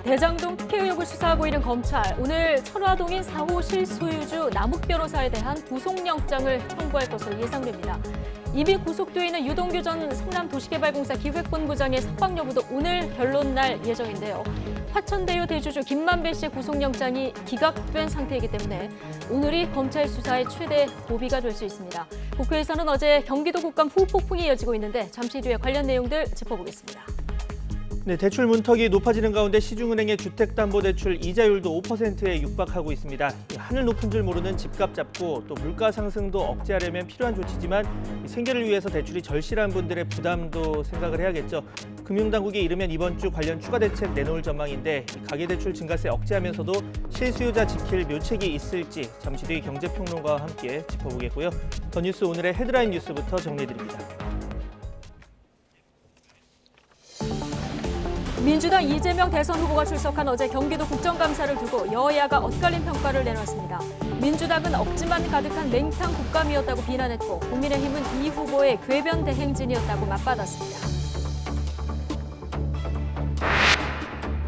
대장동 특혜 의혹을 수사하고 있는 검찰, 오늘 천화동인 4호 실소유주 남욱 변호사에 대한 구속영장을 청구할 것으로 예상됩니다. 이미 구속돼 있는 유동규 전 성남도시개발공사 기획본부장의 석방 여부도 오늘 결론 날 예정인데요. 화천대유 대주주 김만배 씨의 구속영장이 기각된 상태이기 때문에 오늘이 검찰 수사의 최대 고비가 될 수 있습니다. 국회에서는 어제 경기도 국감 후폭풍이 이어지고 있는데 잠시 뒤에 관련 내용들 짚어보겠습니다. 네, 대출 문턱이 높아지는 가운데 시중은행의 주택담보대출 이자율도 5%에 육박하고 있습니다. 하늘 높은 줄 모르는 집값 잡고 또 물가 상승도 억제하려면 필요한 조치지만 생계를 위해서 대출이 절실한 분들의 부담도 생각을 해야겠죠. 금융당국이 이르면 이번 주 관련 추가 대책 내놓을 전망인데 가계대출 증가세 억제하면서도 실수요자 지킬 묘책이 있을지 잠시 뒤 경제평론가와 함께 짚어보겠고요. 더 뉴스 오늘의 헤드라인 뉴스부터 정리해드립니다. 민주당 이재명 대선 후보가 출석한 어제 경기도 국정감사를 두고 여야가 엇갈린 평가를 내놨습니다. 민주당은 억지만 가득한 맹탕 국감이었다고 비난했고 국민의힘은 이 후보의 궤변 대행진이었다고 맞받았습니다.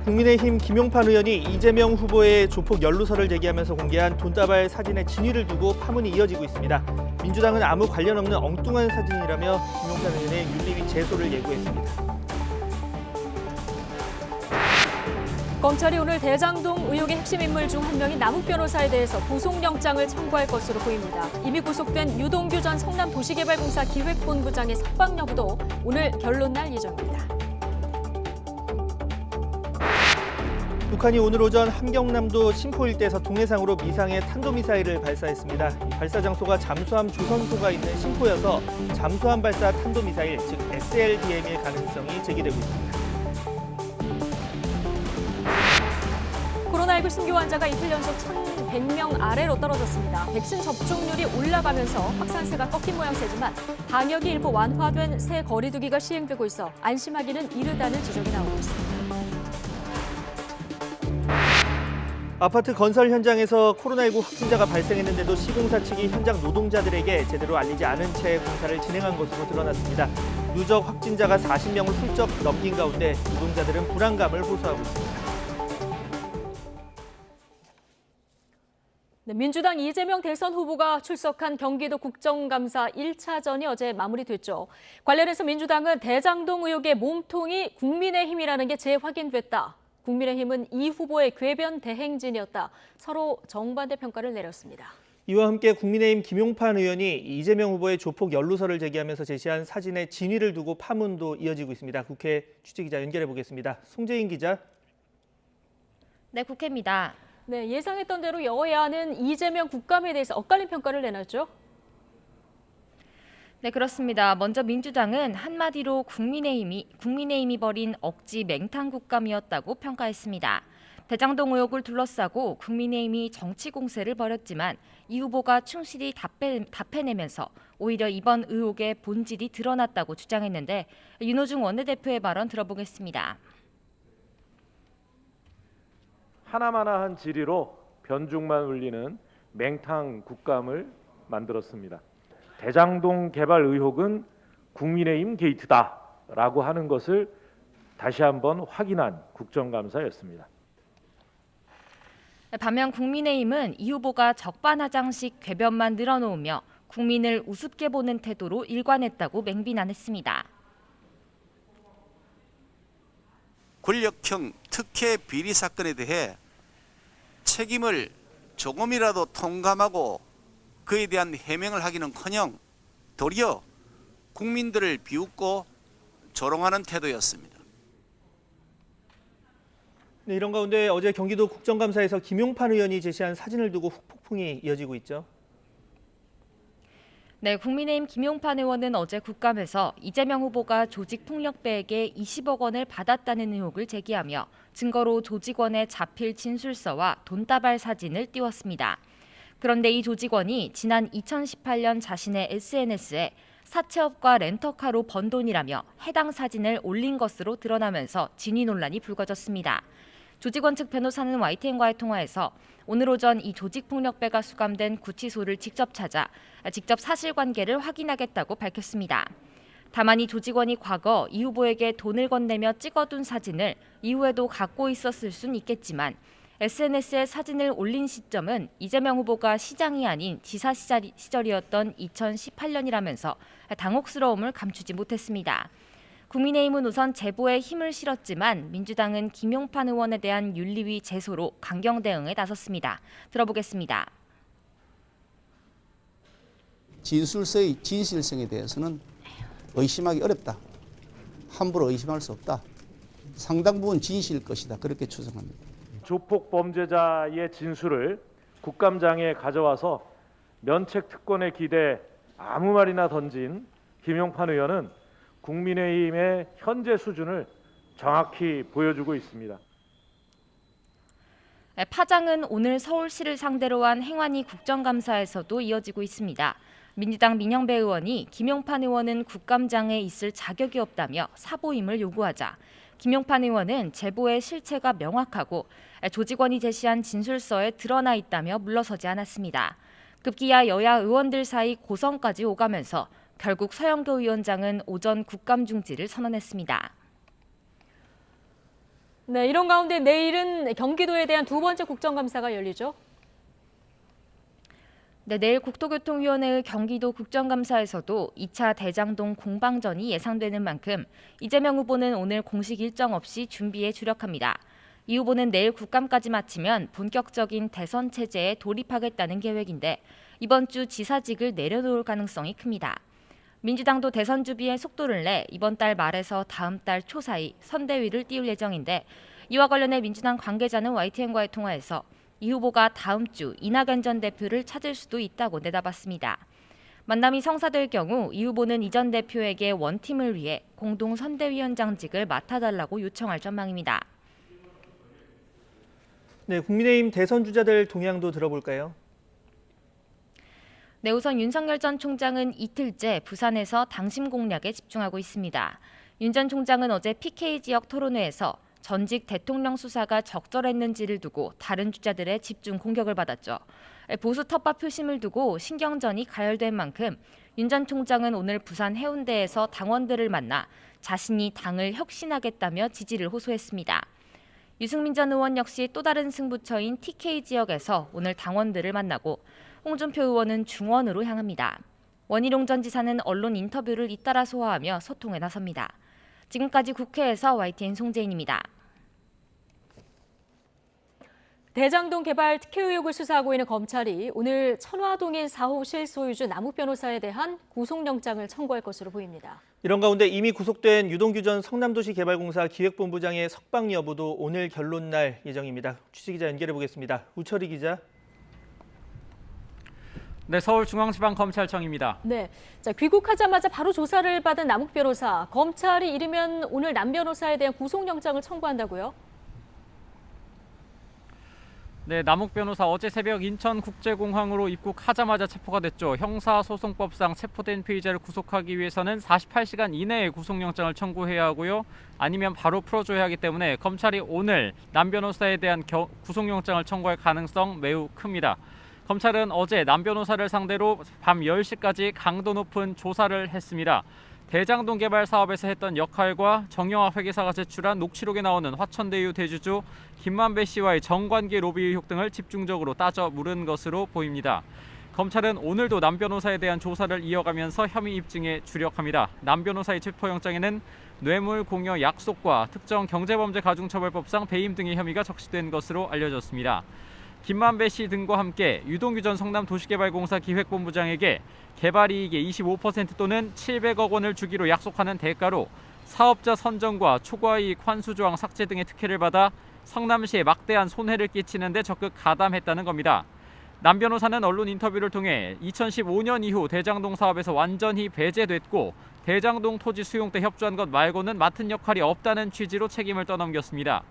국민의힘 김용판 의원이 이재명 후보의 조폭 연루설을 제기하면서 공개한 돈다발 사진의 진위를 두고 파문이 이어지고 있습니다. 민주당은 아무 관련 없는 엉뚱한 사진이라며 김용판 의원의 윤리위 제소를 예고했습니다. 검찰이 오늘 대장동 의혹의 핵심 인물 중 한 명인 남욱 변호사에 대해서 구속영장을 청구할 것으로 보입니다. 이미 구속된 유동규 전 성남도시개발공사 기획본부장의 석방 여부도 오늘 결론 날 예정입니다. 북한이 오늘 오전 함경남도 심포 일대에서 동해상으로 미상의 탄도미사일을 발사했습니다. 발사 장소가 잠수함 조선소가 있는 심포여서 잠수함 발사 탄도미사일, 즉 SLBM일 가능성이 제기되고 있습니다. 코로나19 신규 환자가 이틀 연속 1,100명 아래로 떨어졌습니다. 백신 접종률이 올라가면서 확산세가 꺾인 모양새지만 방역이 일부 완화된 새 거리두기가 시행되고 있어 안심하기는 이르다는 지적이 나오고 있습니다. 아파트 건설 현장에서 코로나19 확진자가 발생했는데도 시공사 측이 현장 노동자들에게 제대로 알리지 않은 채 공사를 진행한 것으로 드러났습니다. 누적 확진자가 40명을 훌쩍 넘긴 가운데 노동자들은 불안감을 호소하고 있습니다. 네, 민주당 이재명 대선 후보가 출석한 경기도 국정감사 1차전이 어제 마무리됐죠. 관련해서 민주당은 대장동 의혹의 몸통이 국민의힘이라는 게 재확인됐다. 국민의힘은 이 후보의 궤변 대행진이었다. 서로 정반대 평가를 내렸습니다. 이와 함께 국민의힘 김용판 의원이 이재명 후보의 조폭 연루설을 제기하면서 제시한 사진의 진위를 두고 파문도 이어지고 있습니다. 국회 취재기자 연결해 보겠습니다. 송재인 기자. 네, 국회입니다. 네, 예상했던 대로 여야는 이재명 국감에 대해서 엇갈린 평가를 내놨죠. 네, 그렇습니다. 먼저 민주당은 한마디로 국민의힘이 벌인 억지 맹탕 국감이었다고 평가했습니다. 대장동 의혹을 둘러싸고 국민의힘이 정치 공세를 벌였지만 이 후보가 충실히 답해내면서 오히려 이번 의혹의 본질이 드러났다고 주장했는데 윤호중 원내대표의 발언 들어보겠습니다. 하나마나한 질의로 변죽만 울리는 맹탕 국감을 만들었습니다. 대장동 개발 의혹은 국민의힘 게이트다라고 하는 것을 다시 한번 확인한 국정감사였습니다. 반면 국민의힘은 이 후보가 적반하장식 궤변만 늘어놓으며 국민을 우습게 보는 태도로 일관했다고 맹비난했습니다. 권력형 특혜 비리 사건에 대해 책임을 조금이라도 통감하고 그에 대한 해명을 하기는커녕 도리어 국민들을 비웃고 조롱하는 태도였습니다. 네, 이런 가운데 어제 경기도 국정감사에서 김용판 의원이 제시한 사진을 두고 후폭풍이 이어지고 있죠. 네, 국민의힘 김용판 의원은 어제 국감에서 이재명 후보가 조직폭력배에게 20억 원을 받았다는 의혹을 제기하며 증거로 조직원의 자필 진술서와 돈다발 사진을 띄웠습니다. 그런데 이 조직원이 지난 2018년 자신의 SNS에 사채업과 렌터카로 번 돈이라며 해당 사진을 올린 것으로 드러나면서 진위 논란이 불거졌습니다. 조직원 측 변호사는 YTN과의 통화에서 오늘 오전 이 조직폭력배가 수감된 구치소를 직접 찾아 직접 사실관계를 확인하겠다고 밝혔습니다. 다만 이 조직원이 과거 이 후보에게 돈을 건네며 찍어둔 사진을 이후에도 갖고 있었을 순 있겠지만 SNS에 사진을 올린 시점은 이재명 후보가 시장이 아닌 지사 시절이었던 2018년이라면서 당혹스러움을 감추지 못했습니다. 국민의힘은 우선 제보에 힘을 실었지만 민주당은 김용판 의원에 대한 윤리위 제소로 강경 대응에 나섰습니다. 들어보겠습니다. 진술서의 진실성에 대해서는 의심하기 어렵다. 함부로 의심할 수 없다. 상당 부분 진실일 것이다. 그렇게 추정합니다. 조폭 범죄자의 진술을 국감장에 가져와서 면책 특권에 기대 아무 말이나 던진 김용판 의원은 국민의힘의 현재 수준을 정확히 보여주고 있습니다. 파장은 오늘 서울시를 상대로 한 행안위 국정감사에서도 이어지고 있습니다. 민주당 민영배 의원이 김용판 의원은 국감장에 있을 자격이 없다며 사보임을 요구하자 김용판 의원은 제보의 실체가 명확하고 조직원이 제시한 진술서에 드러나 있다며 물러서지 않았습니다. 급기야 여야 의원들 사이 고성까지 오가면서 결국 서영교 위원장은 오전 국감 중지를 선언했습니다. 네, 이런 가운데 내일은 경기도에 대한 두 번째 국정감사가 열리죠. 네, 내일 국토교통위원회의 경기도 국정감사에서도 2차 대장동 공방전이 예상되는 만큼 이재명 후보는 오늘 공식 일정 없이 준비에 주력합니다. 이 후보는 내일 국감까지 마치면 본격적인 대선 체제에 돌입하겠다는 계획인데 이번 주 지사직을 내려놓을 가능성이 큽니다. 민주당도 대선 준비에 속도를 내 이번 달 말에서 다음 달 초 사이 선대위를 띄울 예정인데 이와 관련해 민주당 관계자는 YTN과의 통화에서 이 후보가 다음 주 이낙연 전 대표를 찾을 수도 있다고 내다봤습니다. 만남이 성사될 경우 이 후보는 이 전 대표에게 원팀을 위해 공동 선대위원장직을 맡아달라고 요청할 전망입니다. 네, 국민의힘 대선 주자들 동향도 들어볼까요? 네, 우선 윤석열 전 총장은 이틀째 부산에서 당심 공략에 집중하고 있습니다. 윤 전 총장은 어제 PK 지역 토론회에서 전직 대통령 수사가 적절했는지를 두고 다른 주자들의 집중 공격을 받았죠. 보수 텃밭 표심을 두고 신경전이 가열된 만큼 윤 전 총장은 오늘 부산 해운대에서 당원들을 만나 자신이 당을 혁신하겠다며 지지를 호소했습니다. 유승민 전 의원 역시 또 다른 승부처인 TK 지역에서 오늘 당원들을 만나고 홍준표 의원은 중원으로 향합니다. 원희룡 전 지사는 언론 인터뷰를 잇따라 소화하며 소통에 나섭니다. 지금까지 국회에서 YTN 송재인입니다. 대장동 개발 특혜 의혹을 수사하고 있는 검찰이 오늘 천화동인 4호 실소유주 남욱 변호사에 대한 구속영장을 청구할 것으로 보입니다. 이런 가운데 이미 구속된 유동규 전 성남도시개발공사 기획본부장의 석방 여부도 오늘 결론 날 예정입니다. 취재기자 연결해 보겠습니다. 우철희 기자. 네, 서울중앙지방검찰청입니다. 네, 자, 귀국하자마자 바로 조사를 받은 남욱 변호사. 검찰이 이르면 오늘 남 변호사에 대한 구속영장을 청구한다고요? 네, 남욱 변호사 어제 새벽 인천국제공항으로 입국하자마자 체포가 됐죠. 형사소송법상 체포된 피의자를 구속하기 위해서는 48시간 이내에 구속영장을 청구해야 하고요. 아니면 바로 풀어줘야 하기 때문에 검찰이 오늘 남 변호사에 대한 구속영장을 청구할 가능성 매우 큽니다. 검찰은 어제 남 변호사를 상대로 밤 10시까지 강도 높은 조사를 했습니다. 대장동 개발 사업에서 했던 역할과 정영학 회계사가 제출한 녹취록에 나오는 화천대유 대주주 김만배 씨와의 정관계 로비 의혹 등을 집중적으로 따져 물은 것으로 보입니다. 검찰은 오늘도 남 변호사에 대한 조사를 이어가면서 혐의 입증에 주력합니다. 남 변호사의 체포영장에는 뇌물 공여 약속과 특정 경제범죄 가중처벌법상 배임 등의 혐의가 적시된 것으로 알려졌습니다. 김만배 씨 등과 함께 유동규 전 성남도시개발공사 기획본부장에게 개발이익의 25% 또는 700억 원을 주기로 약속하는 대가로 사업자 선정과 초과이익 환수 조항 삭제 등의 특혜를 받아 성남시에 막대한 손해를 끼치는 데 적극 가담했다는 겁니다. 남 변호사는 언론 인터뷰를 통해 2015년 이후 대장동 사업에서 완전히 배제됐고 대장동 토지 수용 때 협조한 것 말고는 맡은 역할이 없다는 취지로 책임을 떠넘겼습니다.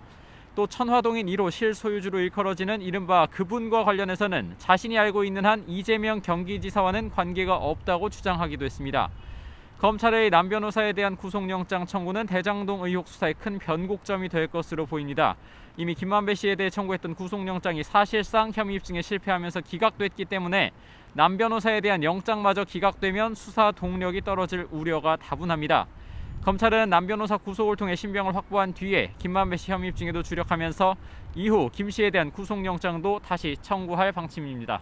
또 천화동인 1호 실소유주로 일컬어지는 이른바 그분과 관련해서는 자신이 알고 있는 한 이재명 경기지사와는 관계가 없다고 주장하기도 했습니다. 검찰의 남 변호사에 대한 구속영장 청구는 대장동 의혹 수사의 큰 변곡점이 될 것으로 보입니다. 이미 김만배 씨에 대해 청구했던 구속영장이 사실상 혐의 입증에 실패하면서 기각됐기 때문에 남 변호사에 대한 영장마저 기각되면 수사 동력이 떨어질 우려가 다분합니다. 검찰은 남 변호사 구속을 통해 신병을 확보한 뒤에 김만배 씨 혐의 입증에도 주력하면서 이후 김 씨에 대한 구속영장도 다시 청구할 방침입니다.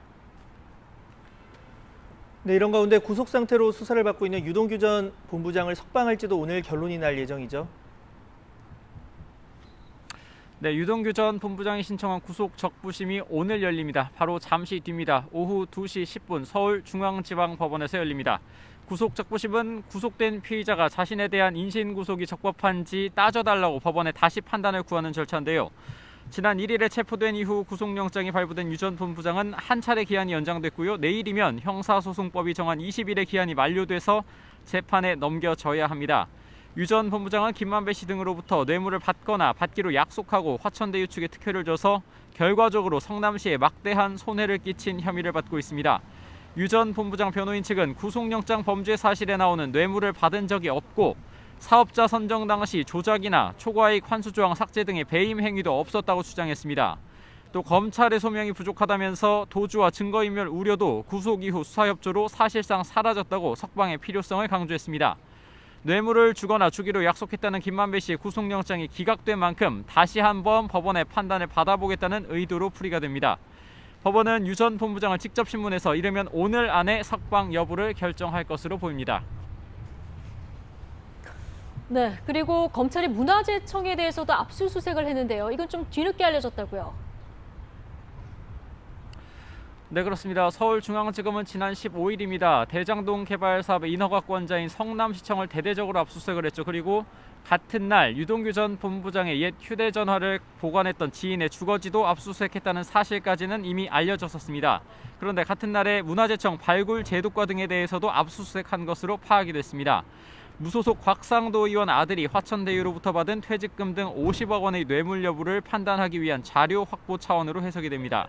네, 이런 가운데 구속 상태로 수사를 받고 있는 유동규 전 본부장을 석방할지도 오늘 결론이 날 예정이죠. 네, 유동규 전 본부장이 신청한 구속 적부심이 오늘 열립니다. 바로 잠시 뒤입니다. 오후 2시 10분 서울중앙지방법원에서 열립니다. 구속 적부심은 구속된 피의자가 자신에 대한 인신구속이 적법한지 따져달라고 법원에 다시 판단을 구하는 절차인데요. 지난 1일에 체포된 이후 구속영장이 발부된 유 전 본부장은 한 차례 기한이 연장됐고요. 내일이면 형사소송법이 정한 20일의 기한이 만료돼서 재판에 넘겨져야 합니다. 유 전 본부장은 김만배 씨 등으로부터 뇌물을 받거나 받기로 약속하고 화천대유 측에 특혜를 줘서 결과적으로 성남시에 막대한 손해를 끼친 혐의를 받고 있습니다. 유 전 본부장 변호인 측은 구속영장 범죄 사실에 나오는 뇌물을 받은 적이 없고 사업자 선정 당시 조작이나 초과이익 환수 조항 삭제 등의 배임 행위도 없었다고 주장했습니다. 또 검찰의 소명이 부족하다면서 도주와 증거인멸 우려도 구속 이후 수사협조로 사실상 사라졌다고 석방의 필요성을 강조했습니다. 뇌물을 주거나 주기로 약속했다는 김만배 씨의 구속영장이 기각된 만큼 다시 한번 법원의 판단을 받아보겠다는 의도로 풀이가 됩니다. 법원은 유 전 본부장을 직접 신문해서 이르면 오늘 안에 석방 여부를 결정할 것으로 보입니다. 네, 그리고 검찰이 문화재청에 대해서도 압수수색을 했는데요. 이건 좀 뒤늦게 알려졌다고요. 네, 그렇습니다. 서울중앙지검은 지난 15일입니다. 대장동 개발 사업의 인허가권자인 성남시청을 대대적으로 압수수색을 했죠. 그리고 같은 날 유동규 전 본부장의 옛 휴대전화를 보관했던 지인의 주거지도 압수수색했다는 사실까지는 이미 알려졌었습니다. 그런데 같은 날에 문화재청 발굴 제도과 등에 대해서도 압수수색한 것으로 파악이 됐습니다. 무소속 곽상도 의원 아들이 화천대유로부터 받은 퇴직금 등 50억 원의 뇌물 여부를 판단하기 위한 자료 확보 차원으로 해석이 됩니다.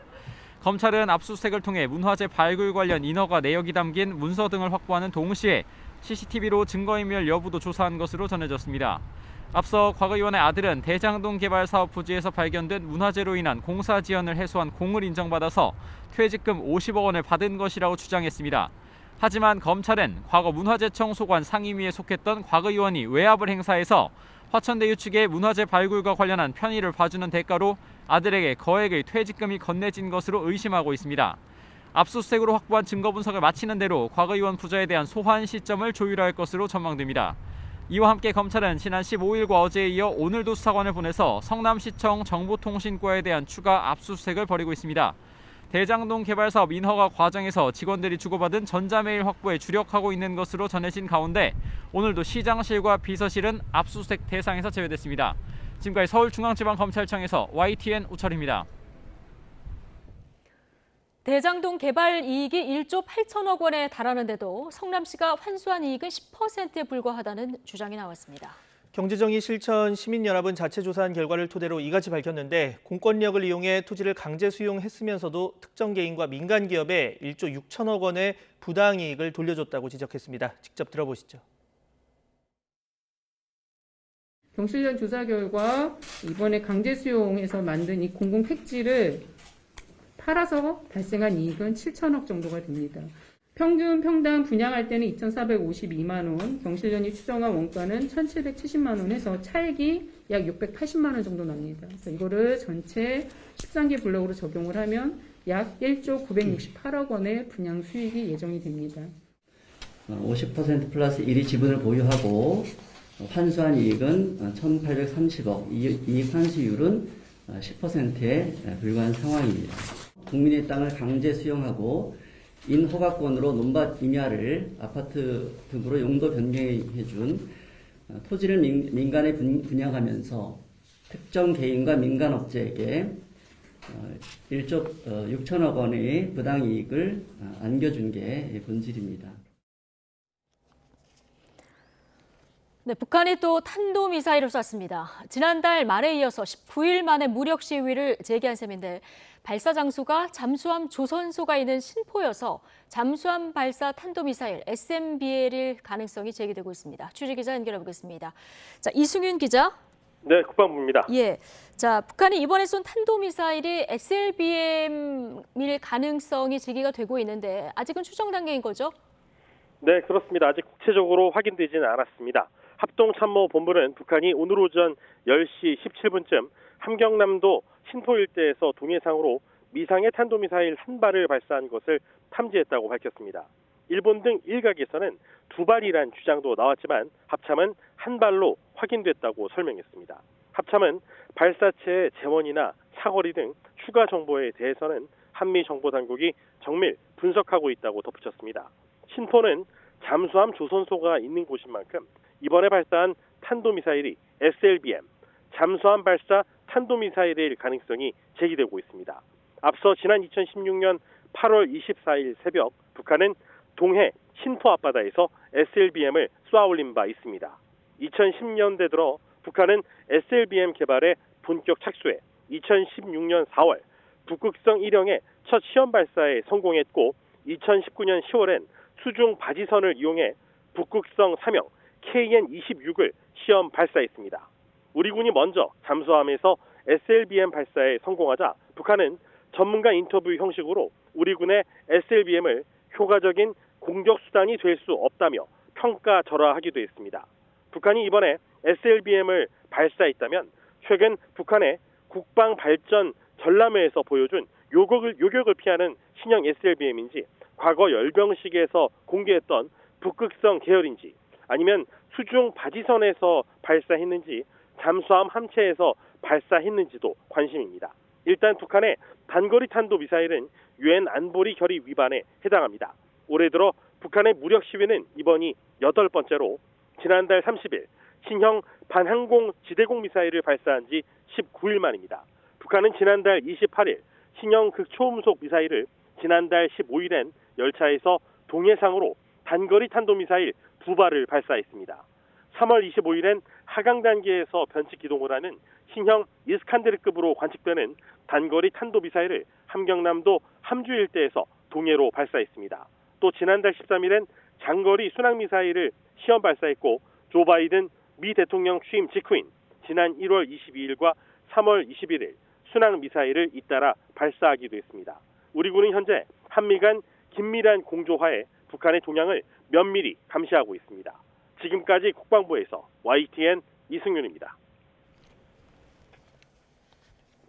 검찰은 압수수색을 통해 문화재 발굴 관련 인허가 내역이 담긴 문서 등을 확보하는 동시에 CCTV로 증거인멸 여부도 조사한 것으로 전해졌습니다. 앞서 곽 의원의 아들은 대장동 개발 사업 부지에서 발견된 문화재로 인한 공사 지연을 해소한 공을 인정받아서 퇴직금 50억 원을 받은 것이라고 주장했습니다. 하지만 검찰은 과거 문화재청 소관 상임위에 속했던 곽 의원이 외압을 행사해서 화천대유 측의 문화재 발굴과 관련한 편의를 봐주는 대가로 아들에게 거액의 퇴직금이 건네진 것으로 의심하고 있습니다. 압수수색으로 확보한 증거 분석을 마치는 대로 곽 의원 부자에 대한 소환 시점을 조율할 것으로 전망됩니다. 이와 함께 검찰은 지난 15일과 어제에 이어 오늘도 수사관을 보내서 성남시청 정보통신과에 대한 추가 압수수색을 벌이고 있습니다. 대장동 개발 사업 인허가 과정에서 직원들이 주고받은 전자메일 확보에 주력하고 있는 것으로 전해진 가운데 오늘도 시장실과 비서실은 압수수색 대상에서 제외됐습니다. 지금까지 서울중앙지방검찰청에서 YTN 우철입니다. 대장동 개발 이익이 1조 8천억 원에 달하는데도 성남시가 환수한 이익은 10%에 불과하다는 주장이 나왔습니다. 경제정의 실천 시민연합은 자체 조사한 결과를 토대로 이같이 밝혔는데 공권력을 이용해 토지를 강제 수용했으면서도 특정 개인과 민간 기업에 1조 6천억 원의 부당이익을 돌려줬다고 지적했습니다. 직접 들어보시죠. 경실련 조사 결과 이번에 강제 수용해서 만든 이 공공 택지를 팔아서 발생한 이익은 7천억 정도가 됩니다. 평균 평당 분양할 때는 2,452만 원, 경실련이 추정한 원가는 1,770만 원 해서 차액이 약 680만 원 정도 납니다. 그래서 이거를 전체 13개 블록으로 적용을 하면 약 1조 968억 원의 분양 수익이 예정이 됩니다. 50% 플러스 1위 지분을 보유하고 환수한 이익은 1,830억, 이익 환수율은 10%에 불과한 상황입니다. 국민의 땅을 강제 수용하고 인허가권으로 논밭 임야를 아파트 등으로 용도 변경해준 토지를 민간에 분양하면서 특정 개인과 민간 업체에게 1조 6천억 원의 부당이익을 안겨준 게 본질입니다. 네, 북한이 또 탄도미사일을 쐈습니다. 지난달 말에 이어서 19일 만에 무력 시위를 재개한 셈인데 발사 장소가 잠수함 조선소가 있는 신포여서 잠수함 발사 탄도미사일 SMBL일 가능성이 제기되고 있습니다. 취재기자 연결해 보겠습니다. 자, 이승윤 기자. 네, 국방부입니다. 예, 자, 북한이 이번에 쏜 탄도미사일이 SLBM일 가능성이 제기가 되고 있는데 아직은 추정 단계인 거죠? 네, 그렇습니다. 아직 구체적으로 확인되지는 않았습니다. 합동참모본부는 북한이 오늘 오전 10시 17분쯤 함경남도 신포 일대에서 동해상으로 미상의 탄도미사일 한 발을 발사한 것을 탐지했다고 밝혔습니다. 일본 등 일각에서는 두 발이란 주장도 나왔지만 합참은 한 발로 확인됐다고 설명했습니다. 합참은 발사체의 재원이나 사거리 등 추가 정보에 대해서는 한미 정보당국이 정밀 분석하고 있다고 덧붙였습니다. 신포는 잠수함 조선소가 있는 곳인 만큼 이번에 발사한 탄도미사일이 SLBM, 잠수함 발사 탄도미사일일 가능성이 제기되고 있습니다. 앞서 지난 2016년 8월 24일 새벽 북한은 동해 신포 앞바다에서 SLBM을 쏘아올린 바 있습니다. 2010년대 들어 북한은 SLBM 개발에 본격 착수해 2016년 4월 북극성 1형의 첫 시험 발사에 성공했고 2019년 10월엔 수중 바지선을 이용해 북극성 3형 KN-26을 시험 발사했습니다. 우리 군이 먼저 잠수함에서 SLBM 발사에 성공하자 북한은 전문가 인터뷰 형식으로 우리 군의 SLBM을 효과적인 공격 수단이 될 수 없다며 평가절하하기도 했습니다. 북한이 이번에 SLBM을 발사했다면 최근 북한의 국방 발전 전람회에서 보여준 요격을 피하는 신형 SLBM인지 과거 열병식에서 공개했던 북극성 계열인지 아니면 수중 바지선에서 발사했는지 잠수함 함체에서 발사했는지도 관심입니다. 일단 북한의 단거리 탄도미사일은 유엔 안보리 결의 위반에 해당합니다. 올해 들어 북한의 무력 시위는 이번이 8번째로 지난달 30일 신형 반항공 지대공 미사일을 발사한 지 19일 만입니다. 북한은 지난달 28일 신형 극초음속 미사일을 지난달 15일엔 열차에서 동해상으로 단거리 탄도미사일 2발을 발사했습니다. 3월 25일엔 하강 단계에서 변칙 기동을 하는 신형 이스칸데르급으로 관측되는 단거리 탄도미사일을 함경남도 함주 일대에서 동해로 발사했습니다. 또 지난달 13일엔 장거리 순항미사일을 시험 발사했고 조 바이든 미 대통령 취임 직후인 지난 1월 22일과 3월 21일 순항미사일을 잇따라 발사하기도 했습니다. 우리 군은 현재 한미 간 긴밀한 공조하에 북한의 동향을 면밀히 감시하고 있습니다. 지금까지 국방부에서 YTN 이승윤입니다.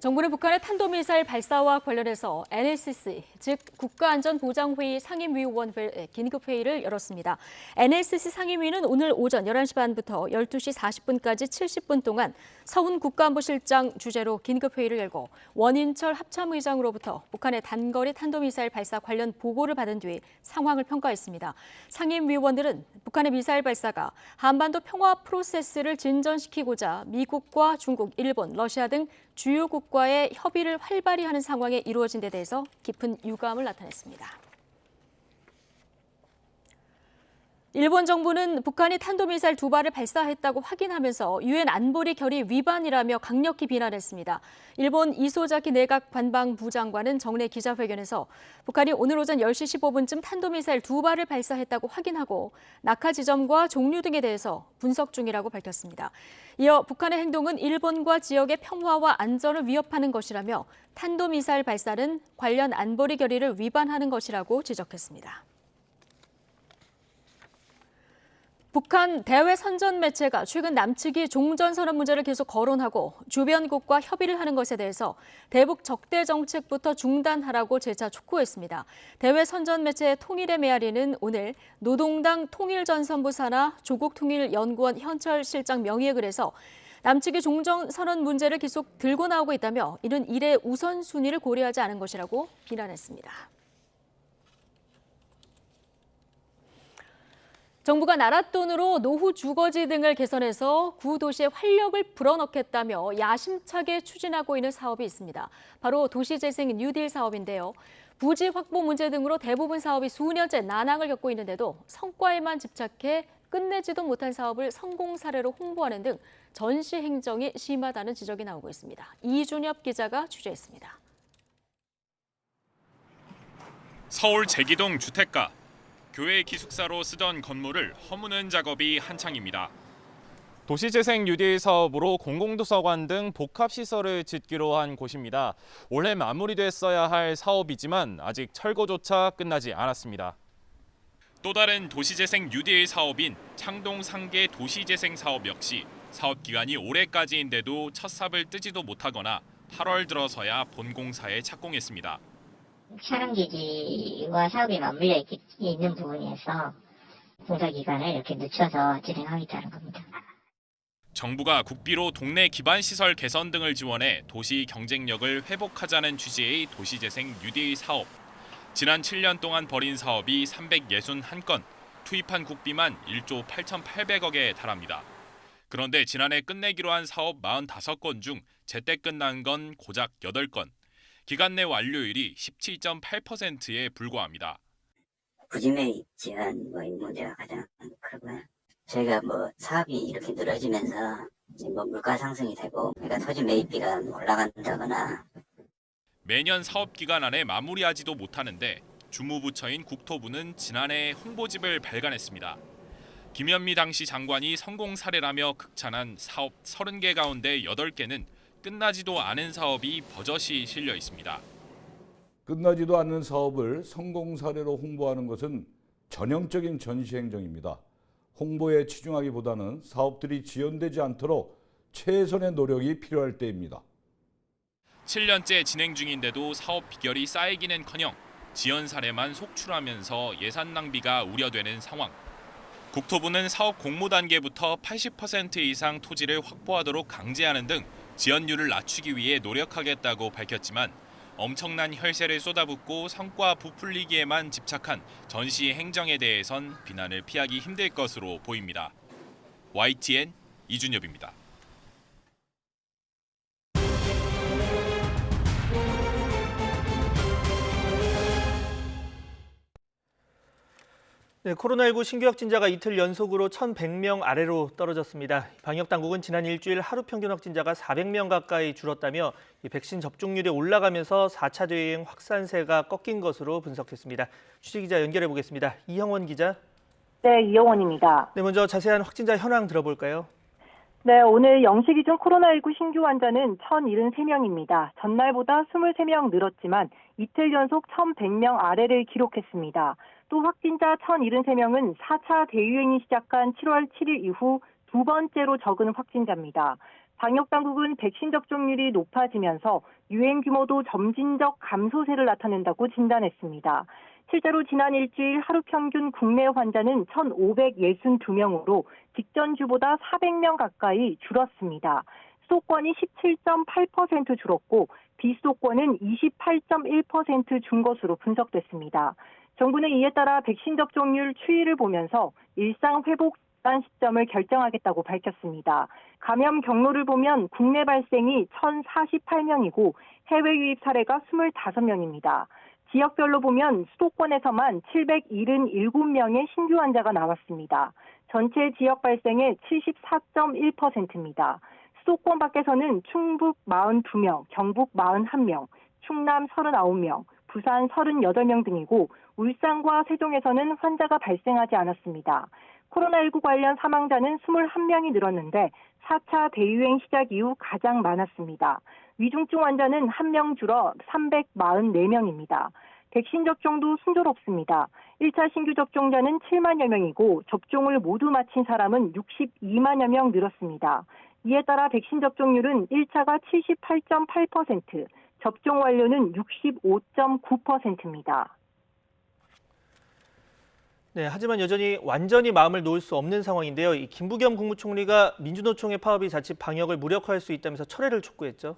정부는 북한의 탄도미사일 발사와 관련해서 NLCC, 즉 국가안전보장회의 상임위원회 긴급회의를 열었습니다. NLCC 상임위는 오늘 오전 11시 반부터 12시 40분까지 70분 동안 서훈 국가안보실장 주재로 긴급회의를 열고 원인철 합참의장으로부터 북한의 단거리 탄도미사일 발사 관련 보고를 받은 뒤 상황을 평가했습니다. 상임위원들은 북한의 미사일 발사가 한반도 평화 프로세스를 진전시키고자 미국과 중국, 일본, 러시아 등 주요 국가의 협의를 활발히 하는 상황에 이루어진 데 대해서 깊은 유감을 나타냈습니다. 일본 정부는 북한이 탄도미사일 2발을 발사했다고 확인하면서 유엔 안보리 결의 위반이라며 강력히 비난했습니다. 일본 이소자키 내각 관방부 장관은 정례 기자회견에서 북한이 오늘 오전 10시 15분쯤 탄도미사일 2발을 발사했다고 확인하고 낙하 지점과 종류 등에 대해서 분석 중이라고 밝혔습니다. 이어 북한의 행동은 일본과 지역의 평화와 안전을 위협하는 것이라며 탄도미사일 발사는 관련 안보리 결의를 위반하는 것이라고 지적했습니다. 북한 대외 선전 매체가 최근 남측이 종전선언 문제를 계속 거론하고 주변국과 협의를 하는 것에 대해서 대북 적대 정책부터 중단하라고 재차 촉구했습니다. 대외 선전 매체의 통일의 메아리는 오늘 노동당 통일전선부 산하 조국통일연구원 현철 실장 명의에 글에서 남측이 종전선언 문제를 계속 들고 나오고 있다며 이는 일의 우선순위를 고려하지 않은 것이라고 비난했습니다. 정부가 나랏돈으로 노후 주거지 등을 개선해서 구도시에 활력을 불어넣겠다며 야심차게 추진하고 있는 사업이 있습니다. 바로 도시재생 뉴딜 사업인데요. 부지 확보 문제 등으로 대부분 사업이 수년째 난항을 겪고 있는데도 성과에만 집착해 끝내지도 못한 사업을 성공 사례로 홍보하는 등 전시 행정이 심하다는 지적이 나오고 있습니다. 이준엽 기자가 취재했습니다. 서울 제기동 주택가. 교회 기숙사로 쓰던 건물을 허무는 작업이 한창입니다. 도시재생 뉴딜 사업으로 공공도서관 등 복합시설을 짓기로 한 곳입니다. 올해 마무리됐어야 할 사업이지만 아직 철거조차 끝나지 않았습니다. 또 다른 도시재생 뉴딜 사업인 창동 상계 도시재생 사업 역시 사업 기간이 올해까지인데도 첫 삽을 뜨지도 못하거나 8월 들어서야 본공사에 착공했습니다. 촬영기지와 사업이 맞물려 있는 부분에서 공사 기간을 이렇게 늦춰서 진행하겠다는 겁니다. 정부가 국비로 동네 기반 시설 개선 등을 지원해 도시 경쟁력을 회복하자는 취지의 도시재생 뉴딜 사업. 지난 7년 동안 벌인 사업이 361건, 투입한 국비만 1조 8,800억에 달합니다. 그런데 지난해 끝내기로 한 사업 45건 중 제때 끝난 건 고작 8건. 기간 내 완료율이 17.8%에 불과합니다. 부진매입 지원 이 문제가 가장 크고요. 저희가 사업이 이렇게 늘어지면서 물가 상승이 되고 그러니까 토지 매입비가 올라간다거나 매년 사업 기간 안에 마무리하지도 못하는데 주무부처인 국토부는 지난해 홍보집을 발간했습니다. 김현미 당시 장관이 성공 사례라며 극찬한 사업 30개 가운데 8개는 끝나지도 않은 사업이 버젓이 실려 있습니다. 끝나지도 않는 사업을 성공 사례로 홍보하는 것은 전형적인 전시행정입니다. 홍보에 치중하기보다는 사업들이 지연되지 않도록 최선의 노력이 필요할 때입니다. 7년째 진행 중인데도 사업 비결이 쌓이기는커녕 지연 사례만 속출하면서 예산 낭비가 우려되는 상황. 국토부는 사업 공모 단계부터 80% 이상 토지를 확보하도록 강제하는 등 지연율을 낮추기 위해 노력하겠다고 밝혔지만 엄청난 혈세를 쏟아붓고 성과 부풀리기에만 집착한 전시 행정에 대해선 비난을 피하기 힘들 것으로 보입니다. YTN 이준엽입니다. 네, 코로나19 신규 확진자가 이틀 연속으로 1,100명 아래로 떨어졌습니다. 방역당국은 지난 일주일 하루 평균 확진자가 400명 가까이 줄었다며 백신 접종률이 올라가면서 4차 대유행 확산세가 꺾인 것으로 분석했습니다. 취재기자 연결해 보겠습니다. 이형원 기자. 네, 이영원입니다. 네, 먼저 자세한 확진자 현황 들어볼까요? 네, 오늘 0시 기준 코로나19 신규 환자는 1,073명입니다. 전날보다 23명 늘었지만 이틀 연속 1,100명 아래를 기록했습니다. 또 확진자 1,073명은 4차 대유행이 시작한 7월 7일 이후 두 번째로 적은 확진자입니다. 방역당국은 백신 접종률이 높아지면서 유행 규모도 점진적 감소세를 나타낸다고 진단했습니다. 실제로 지난 일주일 하루 평균 국내 환자는 1,562명으로 직전 주보다 400명 가까이 줄었습니다. 수도권이 17.8% 줄었고 비수도권은 28.1% 준 것으로 분석됐습니다. 정부는 이에 따라 백신 접종률 추이를 보면서 일상 회복 시점을 결정하겠다고 밝혔습니다. 감염 경로를 보면 국내 발생이 1,048명이고 해외 유입 사례가 25명입니다. 지역별로 보면 수도권에서만 777명의 신규 환자가 나왔습니다. 전체 지역 발생의 74.1%입니다. 수도권 밖에서는 충북 42명, 경북 41명, 충남 39명, 부산 38명 등이고 울산과 세종에서는 환자가 발생하지 않았습니다. 코로나19 관련 사망자는 21명이 늘었는데 4차 대유행 시작 이후 가장 많았습니다. 위중증 환자는 1명 줄어 344명입니다. 백신 접종도 순조롭습니다. 1차 신규 접종자는 7만여 명이고 접종을 모두 마친 사람은 62만여 명 늘었습니다. 이에 따라 백신 접종률은 1차가 78.8%, 접종 완료는 65.9%입니다. 네, 하지만 여전히 완전히 마음을 놓을 수 없는 상황인데요. 이 김부겸 국무총리가 민주노총의 파업이 자칫 방역을 무력화할 수 있다면서 철회를 촉구했죠.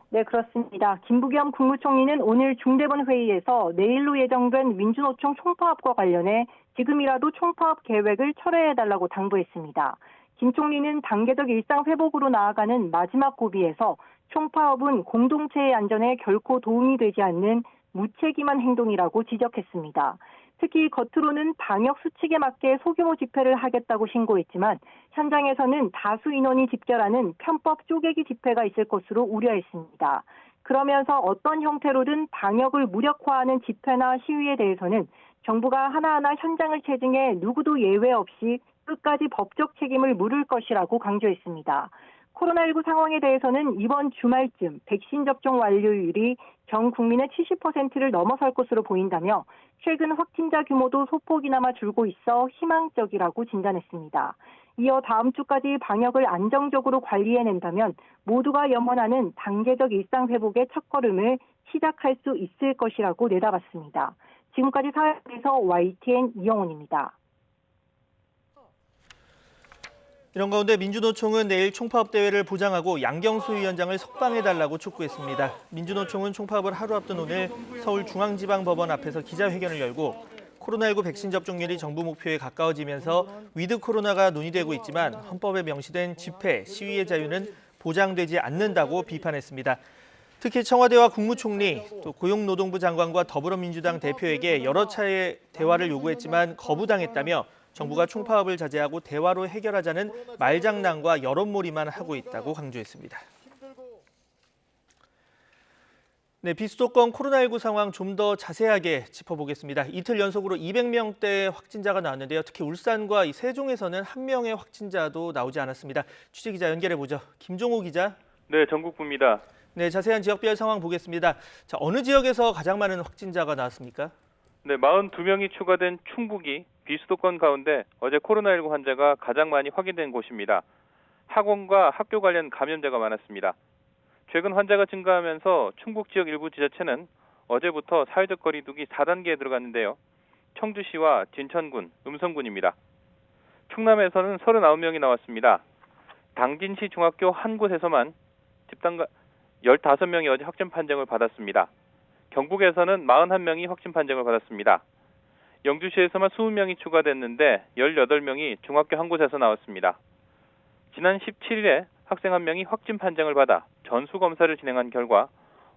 네, 그렇습니다. 김부겸 국무총리는 오늘 중대본 회의에서 내일로 예정된 민주노총 총파업과 관련해 지금이라도 총파업 계획을 철회해달라고 당부했습니다. 김 총리는 단계적 일상 회복으로 나아가는 마지막 고비에서 총파업은 공동체의 안전에 결코 도움이 되지 않는 무책임한 행동이라고 지적했습니다. 특히 겉으로는 방역 수칙에 맞게 소규모 집회를 하겠다고 신고했지만 현장에서는 다수 인원이 집결하는 편법 쪼개기 집회가 있을 것으로 우려했습니다. 그러면서 어떤 형태로든 방역을 무력화하는 집회나 시위에 대해서는 정부가 하나하나 현장을 체증해 누구도 예외 없이 끝까지 법적 책임을 물을 것이라고 강조했습니다. 코로나19 상황에 대해서는 이번 주말쯤 백신 접종 완료율이 전 국민의 70%를 넘어설 것으로 보인다며 최근 확진자 규모도 소폭이나마 줄고 있어 희망적이라고 진단했습니다. 이어 다음 주까지 방역을 안정적으로 관리해낸다면 모두가 염원하는 단계적 일상 회복의 첫걸음을 시작할 수 있을 것이라고 내다봤습니다. 지금까지 사회부에서 YTN 이영훈입니다. 이런 가운데 민주노총은 내일 총파업 대회를 보장하고 양경수 위원장을 석방해달라고 촉구했습니다. 민주노총은 총파업을 하루 앞둔 오늘 서울중앙지방법원 앞에서 기자회견을 열고 코로나19 백신 접종률이 정부 목표에 가까워지면서 위드 코로나가 논의되고 있지만 헌법에 명시된 집회, 시위의 자유는 보장되지 않는다고 비판했습니다. 특히 청와대와 국무총리, 또 고용노동부 장관과 더불어민주당 대표에게 여러 차례 대화를 요구했지만 거부당했다며 정부가 총파업을 자제하고 대화로 해결하자는 말장난과 여론몰이만 하고 있다고 강조했습니다. 네, 비수도권 코로나19 상황 좀 더 자세하게 짚어보겠습니다. 이틀 연속으로 200명대 확진자가 나왔는데요. 특히 울산과 세종에서는 한 명의 확진자도 나오지 않았습니다. 취재기자 연결해보죠. 김종호 기자. 네, 전국구입니다. 네, 자세한 지역별 상황 보겠습니다. 자, 어느 지역에서 가장 많은 확진자가 나왔습니까? 네, 42명이 추가된 충북이 비수도권 가운데 어제 코로나19 환자가 가장 많이 확인된 곳입니다. 학원과 학교 관련 감염자가 많았습니다. 최근 환자가 증가하면서 충북 지역 일부 지자체는 어제부터 사회적 거리 두기 4단계에 들어갔는데요. 청주시와 진천군, 음성군입니다. 충남에서는 39명이 나왔습니다. 당진시 중학교 한 곳에서만 집단 15명이 어제 확진 판정을 받았습니다. 경북에서는 41명이 확진 판정을 받았습니다. 영주시에서만 20명이 추가됐는데 18명이 중학교 한 곳에서 나왔습니다. 지난 17일에 학생 한 명이 확진 판정을 받아 전수검사를 진행한 결과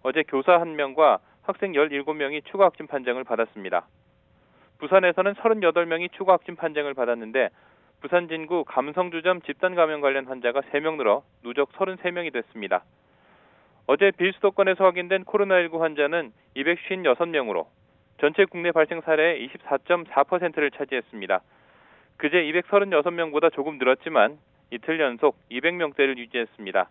어제 교사 1명과 학생 17명이 추가 확진 판정을 받았습니다. 부산에서는 38명이 추가 확진 판정을 받았는데 부산 진구 감성주점 집단 감염 관련 환자가 3명 늘어 누적 33명이 됐습니다. 어제 비수도권에서 확인된 코로나19 환자는 256명으로 전체 국내 발생 사례의 24.4%를 차지했습니다. 그제 236명보다 조금 늘었지만 이틀 연속 200명대를 유지했습니다.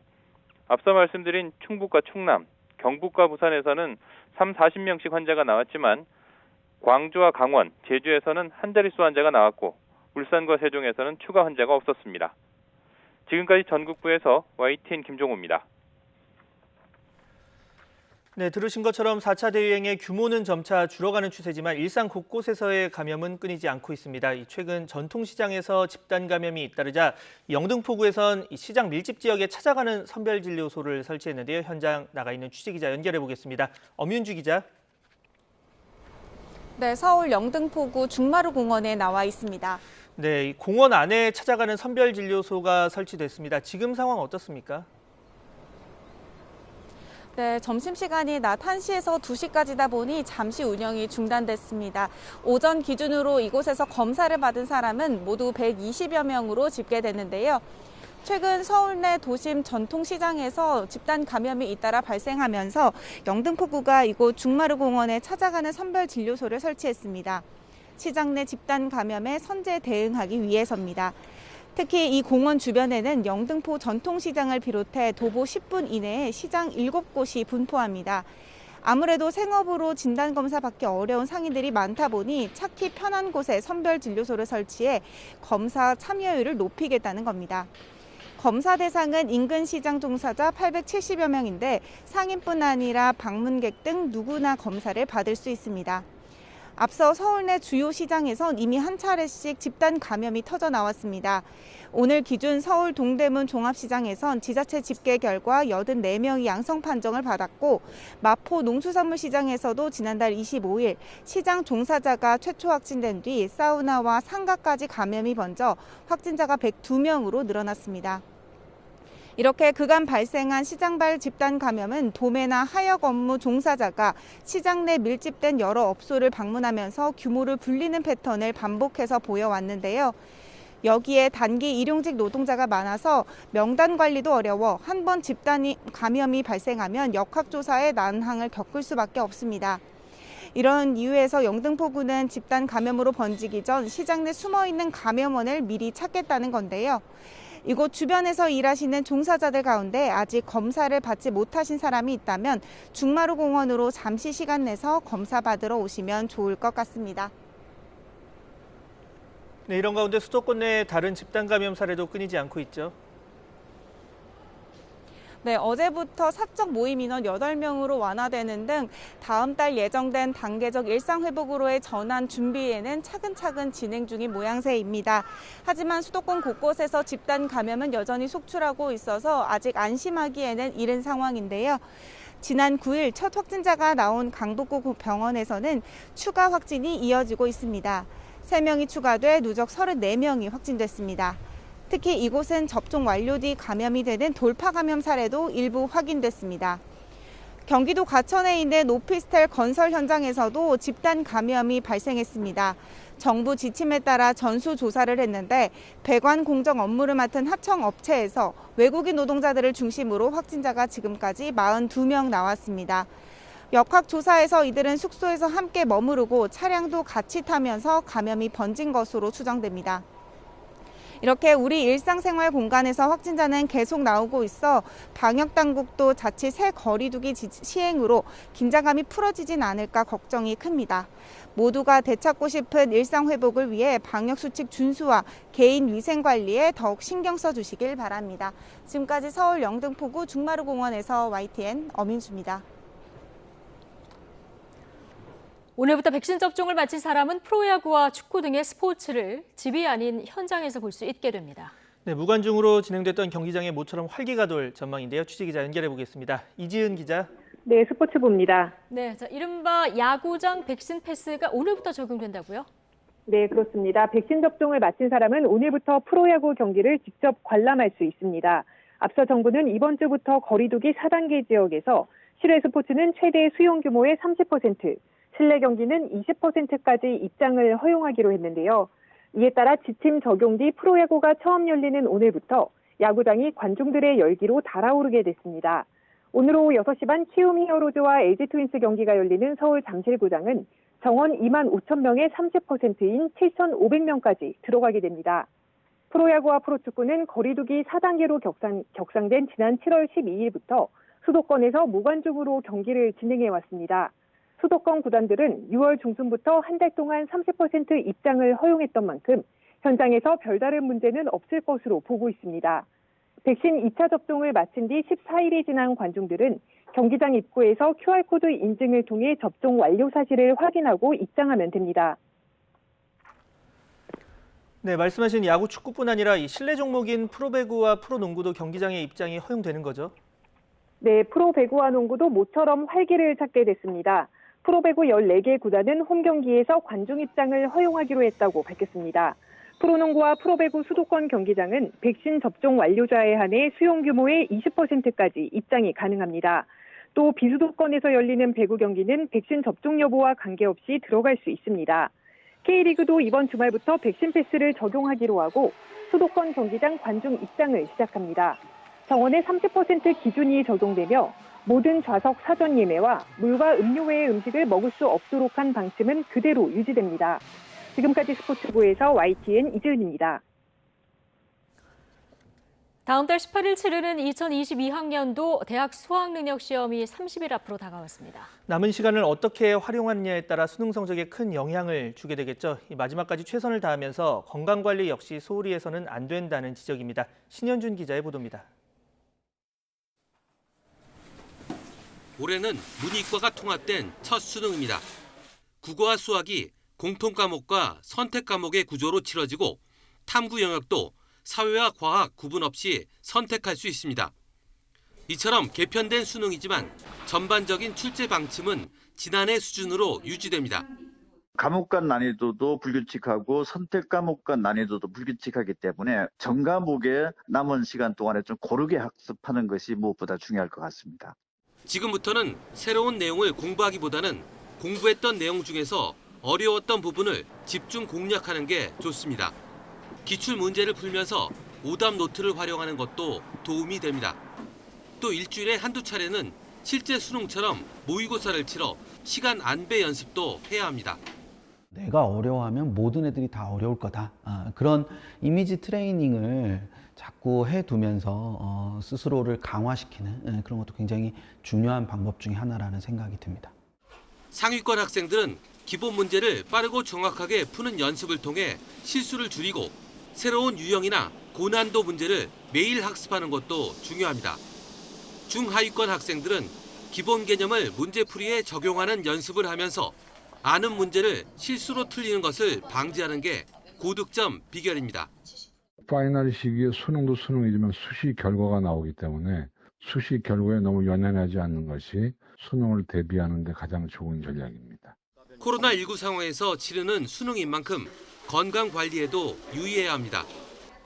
앞서 말씀드린 충북과 충남, 경북과 부산에서는 40명씩 환자가 나왔지만 광주와 강원, 제주에서는 한 자릿수 환자가 나왔고 울산과 세종에서는 추가 환자가 없었습니다. 지금까지 전국구에서 YTN 김종호입니다. 네, 들으신 것처럼 4차 대유행의 규모는 점차 줄어가는 추세지만 일상 곳곳에서의 감염은 끊이지 않고 있습니다. 최근 전통시장에서 집단 감염이 잇따르자 영등포구에선 시장 밀집 지역에 찾아가는 선별진료소를 설치했는데요. 현장 나가 있는 취재기자 연결해 보겠습니다. 엄윤주 기자. 네, 서울 영등포구 중마루 공원에 나와 있습니다. 네, 공원 안에 찾아가는 선별진료소가 설치됐습니다. 지금 상황 어떻습니까? 네, 점심시간이 낮 1시에서 2시까지다 보니 잠시 운영이 중단됐습니다. 오전 기준으로 이곳에서 검사를 받은 사람은 모두 120여 명으로 집계됐는데요. 최근 서울 내 도심 전통시장에서 집단 감염이 잇따라 발생하면서 영등포구가 이곳 중마루 공원에 찾아가는 선별진료소를 설치했습니다. 시장 내 집단 감염에 선제 대응하기 위해서입니다. 특히 이 공원 주변에는 영등포 전통시장을 비롯해 도보 10분 이내에 시장 7곳이 분포합니다. 아무래도 생업으로 진단검사 받기 어려운 상인들이 많다 보니 찾기 편한 곳에 선별진료소를 설치해 검사 참여율을 높이겠다는 겁니다. 검사 대상은 인근 시장 종사자 870여 명인데 상인뿐 아니라 방문객 등 누구나 검사를 받을 수 있습니다. 앞서 서울 내 주요 시장에선 이미 한 차례씩 집단 감염이 터져 나왔습니다. 오늘 기준 서울 동대문 종합시장에선 지자체 집계 결과 84명이 양성 판정을 받았고 마포 농수산물시장에서도 지난달 25일 시장 종사자가 최초 확진된 뒤 사우나와 상가까지 감염이 번져 확진자가 102명으로 늘어났습니다. 이렇게 그간 발생한 시장발 집단 감염은 도매나 하역 업무 종사자가 시장 내 밀집된 여러 업소를 방문하면서 규모를 불리는 패턴을 반복해서 보여왔는데요. 여기에 단기 일용직 노동자가 많아서 명단 관리도 어려워 한 번 집단 감염이 발생하면 역학조사에 난항을 겪을 수밖에 없습니다. 이런 이유에서 영등포구는 집단 감염으로 번지기 전 시장 내 숨어있는 감염원을 미리 찾겠다는 건데요. 이곳 주변에서 일하시는 종사자들 가운데 아직 검사를 받지 못하신 사람이 있다면 중마루 공원으로 잠시 시간 내서 검사 받으러 오시면 좋을 것 같습니다. 네, 이런 가운데 수도권 내 다른 집단 감염 사례도 끊이지 않고 있죠. 네, 어제부터 사적 모임 인원 8명으로 완화되는 등 다음 달 예정된 단계적 일상회복으로의 전환 준비에는 차근차근 진행 중인 모양새입니다. 하지만 수도권 곳곳에서 집단 감염은 여전히 속출하고 있어서 아직 안심하기에는 이른 상황인데요. 지난 9일 첫 확진자가 나온 강북구 병원에서는 추가 확진이 이어지고 있습니다. 3명이 추가돼 누적 34명이 확진됐습니다. 특히 이곳은 접종 완료 뒤 감염이 되는 돌파 감염 사례도 일부 확인됐습니다. 경기도 과천에 있는 오피스텔 건설 현장에서도 집단 감염이 발생했습니다. 정부 지침에 따라 전수 조사를 했는데 배관 공정 업무를 맡은 하청업체에서 외국인 노동자들을 중심으로 확진자가 지금까지 42명 나왔습니다. 역학조사에서 이들은 숙소에서 함께 머무르고 차량도 같이 타면서 감염이 번진 것으로 추정됩니다. 이렇게 우리 일상생활 공간에서 확진자는 계속 나오고 있어 방역당국도 자칫 새 거리두기 시행으로 긴장감이 풀어지진 않을까 걱정이 큽니다. 모두가 되찾고 싶은 일상회복을 위해 방역수칙 준수와 개인 위생관리에 더욱 신경 써주시길 바랍니다. 지금까지 서울 영등포구 중마루공원에서 YTN 어민수입니다. 오늘부터 백신 접종을 마친 사람은 프로야구와 축구 등의 스포츠를 집이 아닌 현장에서 볼 수 있게 됩니다. 네, 무관중으로 진행됐던 경기장에 모처럼 활기가 돌 전망인데요. 취재기자 연결해 보겠습니다. 이지은 기자. 네, 스포츠부입니다. 네, 자, 이른바 야구장 백신 패스가 오늘부터 적용된다고요? 네, 그렇습니다. 백신 접종을 마친 사람은 오늘부터 프로야구 경기를 직접 관람할 수 있습니다. 앞서 정부는 이번 주부터 거리두기 4단계 지역에서 실외 스포츠는 최대 수용 규모의 30%, 실내 경기는 20%까지 입장을 허용하기로 했는데요. 이에 따라 지침 적용 뒤 프로야구가 처음 열리는 오늘부터 야구장이 관중들의 열기로 달아오르게 됐습니다. 오늘 오후 6시 반 키움 히어로즈와 LG 트윈스 경기가 열리는 서울 잠실구장은 정원 2만 5천 명의 30%인 7,500명까지 들어가게 됩니다. 프로야구와 프로축구는 거리두기 4단계로 격상된 지난 7월 12일부터 수도권에서 무관중으로 경기를 진행해 왔습니다. 수도권 구단들은 6월 중순부터 한 달 동안 30% 입장을 허용했던 만큼 현장에서 별다른 문제는 없을 것으로 보고 있습니다. 백신 2차 접종을 마친 뒤 14일이 지난 관중들은 경기장 입구에서 QR코드 인증을 통해 접종 완료 사실을 확인하고 입장하면 됩니다. 네, 말씀하신 야구, 축구뿐 아니라 이 실내 종목인 프로배구와 프로농구도 경기장에 입장이 허용되는 거죠? 네, 프로배구와 농구도 모처럼 활기를 찾게 됐습니다. 프로배구 14개 구단은 홈 경기에서 관중 입장을 허용하기로 했다고 밝혔습니다. 프로농구와 프로배구 수도권 경기장은 백신 접종 완료자에 한해 수용 규모의 20%까지 입장이 가능합니다. 또 비수도권에서 열리는 배구 경기는 백신 접종 여부와 관계없이 들어갈 수 있습니다. K리그도 이번 주말부터 백신 패스를 적용하기로 하고 수도권 경기장 관중 입장을 시작합니다. 정원의 30% 기준이 적용되며 모든 좌석 사전 예매와 물과 음료 외의 음식을 먹을 수 없도록 한 방침은 그대로 유지됩니다. 지금까지 스포츠부에서 YTN 이지은입니다. 다음 달 18일 치르는 2022학년도 대학 수학능력시험이 30일 앞으로 다가왔습니다. 남은 시간을 어떻게 활용하느냐에 따라 수능 성적에 큰 영향을 주게 되겠죠. 마지막까지 최선을 다하면서 건강관리 역시 소홀히 해서는 안 된다는 지적입니다. 신현준 기자의 보도입니다. 올해는 문이과가 통합된 첫 수능입니다. 국어와 수학이 공통과목과 선택과목의 구조로 치러지고 탐구 영역도 사회와 과학 구분 없이 선택할 수 있습니다. 이처럼 개편된 수능이지만 전반적인 출제 방침은 지난해 수준으로 유지됩니다. 과목 간 난이도도 불규칙하고 선택 과목 간 난이도도 불규칙하기 때문에 전 과목에 남은 시간 동안에 좀 고르게 학습하는 것이 무엇보다 중요할 것 같습니다. 지금부터는 새로운 내용을 공부하기보다는 공부했던 내용 중에서 어려웠던 부분을 집중 공략하는 게 좋습니다. 기출 문제를 풀면서 오답 노트를 활용하는 것도 도움이 됩니다. 또 일주일에 한두 차례는 실제 수능처럼 모의고사를 치러 시간 안배 연습도 해야 합니다. 내가 어려워하면 모든 애들이 다 어려울 거다. 그런 이미지 트레이닝을 자꾸 해두면서 스스로를 강화시키는 그런 것도 굉장히 중요한 방법 중에 하나라는 생각이 듭니다. 상위권 학생들은 기본 문제를 빠르고 정확하게 푸는 연습을 통해 실수를 줄이고 새로운 유형이나 고난도 문제를 매일 학습하는 것도 중요합니다. 중하위권 학생들은 기본 개념을 문제풀이에 적용하는 연습을 하면서 아는 문제를 실수로 틀리는 것을 방지하는 게 고득점 비결입니다. 파이널 시기에 수능도 수능이지만 수시 결과가 나오기 때문에 수시 결과에 너무 연연하지 않는 것이 수능을 대비하는 데 가장 좋은 전략입니다. 코로나19 상황에서 치르는 수능인 만큼 건강 관리에도 유의해야 합니다.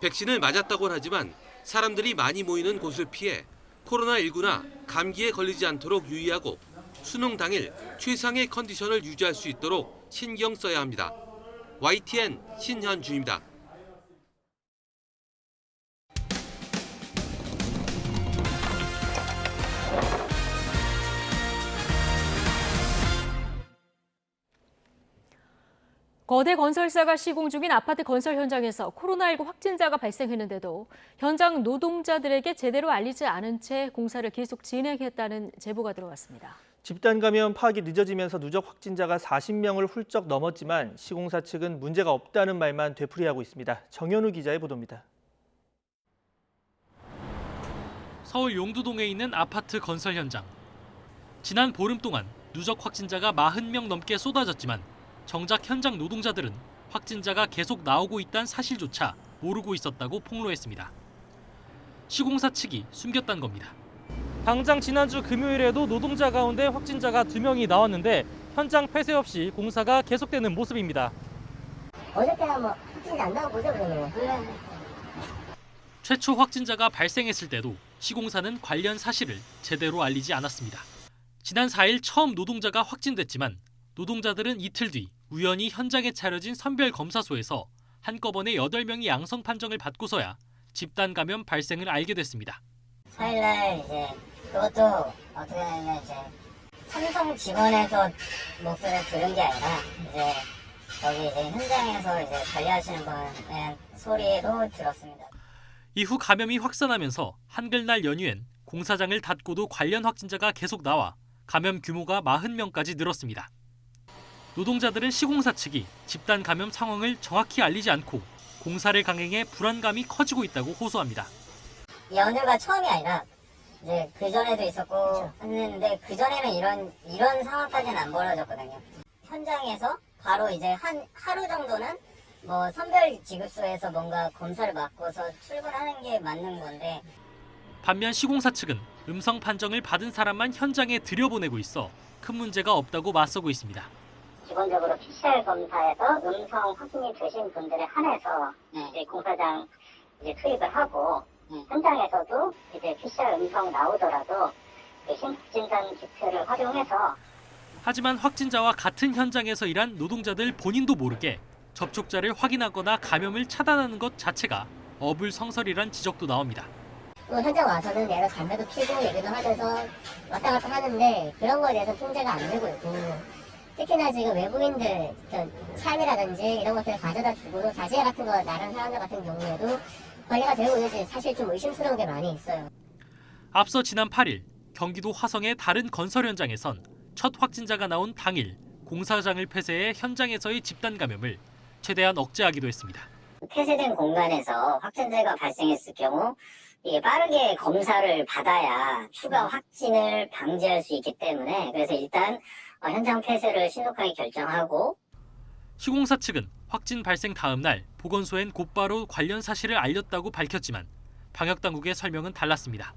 백신을 맞았다고는 하지만 사람들이 많이 모이는 곳을 피해 코로나19나 감기에 걸리지 않도록 유의하고 수능 당일 최상의 컨디션을 유지할 수 있도록 신경 써야 합니다. YTN 신현주입니다. 거대 건설사가 시공 중인 아파트 건설 현장에서 코로나19 확진자가 발생했는데도 현장 노동자들에게 제대로 알리지 않은 채 공사를 계속 진행했다는 제보가 들어왔습니다. 집단 감염 파악이 늦어지면서 누적 확진자가 40명을 훌쩍 넘었지만 시공사 측은 문제가 없다는 말만 되풀이하고 있습니다. 정현우 기자의 보도입니다. 서울 용두동에 있는 아파트 건설 현장. 지난 보름 동안 누적 확진자가 40명 넘게 쏟아졌지만 정작 현장 노동자들은 확진자가 계속 나오고 있다는 사실조차 모르고 있었다고 폭로했습니다. 시공사 측이 숨겼다는 겁니다. 당장 지난주 금요일에도 노동자 가운데 확진자가 2명이 나왔는데 현장 폐쇄 없이 공사가 계속되는 모습입니다. 어저께는 뭐 확진자 안 나오고 보죠 그러면. 최초 확진자가 발생했을 때도 시공사는 관련 사실을 제대로 알리지 않았습니다. 지난 4일 처음 노동자가 확진됐지만 노동자들은 이틀 뒤 우연히 현장에 차려진 선별검사소에서 한꺼번에 8명이 양성 판정을 받고서야 집단 감염 발생을 알게 됐습니다. 4일날 이제 그것도 어떻게 하냐면 이제 삼성 직원에서 목소리를 들은 게 아니라 이제 거기 이제 현장에서 이제 관리하시는 분의 소리도 들었습니다. 이후 감염이 확산하면서 한글날 연휴엔 공사장을 닫고도 관련 확진자가 계속 나와 감염 규모가 40명까지 늘었습니다. 노동자들은 시공사 측이 집단 감염 상황을 정확히 알리지 않고 공사를 강행해 불안감이 커지고 있다고 호소합니다. 연휴가 처음이 아니라 이제 그 전에도 있었고 했는데 그 전에는 이런 상황까지는 안 벌어졌거든요. 현장에서 바로 이제 한 하루 정도는 뭐 선별 지급소에서 뭔가 검사를 맡고서 출근하는 게 맞는 건데. 반면 시공사 측은 음성 판정을 받은 사람만 현장에 들여보내고 있어 큰 문제가 없다고 맞서고 있습니다. 기본적으로 PCR 검사에서 음성 확진이 되신 분들에 한해서 이제 공사장 이제 투입을 하고 현장에서도 이제 PCR 음성 나오더라도 그 신진단 키트를 활용해서. 하지만 확진자와 같은 현장에서 일한 노동자들 본인도 모르게 접촉자를 확인하거나 감염을 차단하는 것 자체가 어불성설이란 지적도 나옵니다. 현장 와서는 내가 담배도 피고 얘기도 하면서 왔다 갔다 하는데 그런 거에 대해서 통제가 안 되고 있고, 특히나 지금 외국인들 삶이라든지 이런 것들을 가져다 주고도 자재 같은 거 나른 사람들 같은 경우에도 관리가 되고 있는지 사실 좀 의심스러운 게 많이 있어요. 앞서 지난 8일 경기도 화성의 다른 건설 현장에선 첫 확진자가 나온 당일 공사장을 폐쇄해 현장에서의 집단 감염을 최대한 억제하기도 했습니다. 폐쇄된 공간에서 확진자가 발생했을 경우 이게 빠르게 검사를 받아야 추가 확진을 방지할 수 있기 때문에 그래서 일단 현장 폐쇄를 신속하게 결정하고. 시공사 측은 확진 발생 다음 날 보건소엔 곧바로 관련 사실을 알렸다고 밝혔지만 방역당국의 설명은 달랐습니다.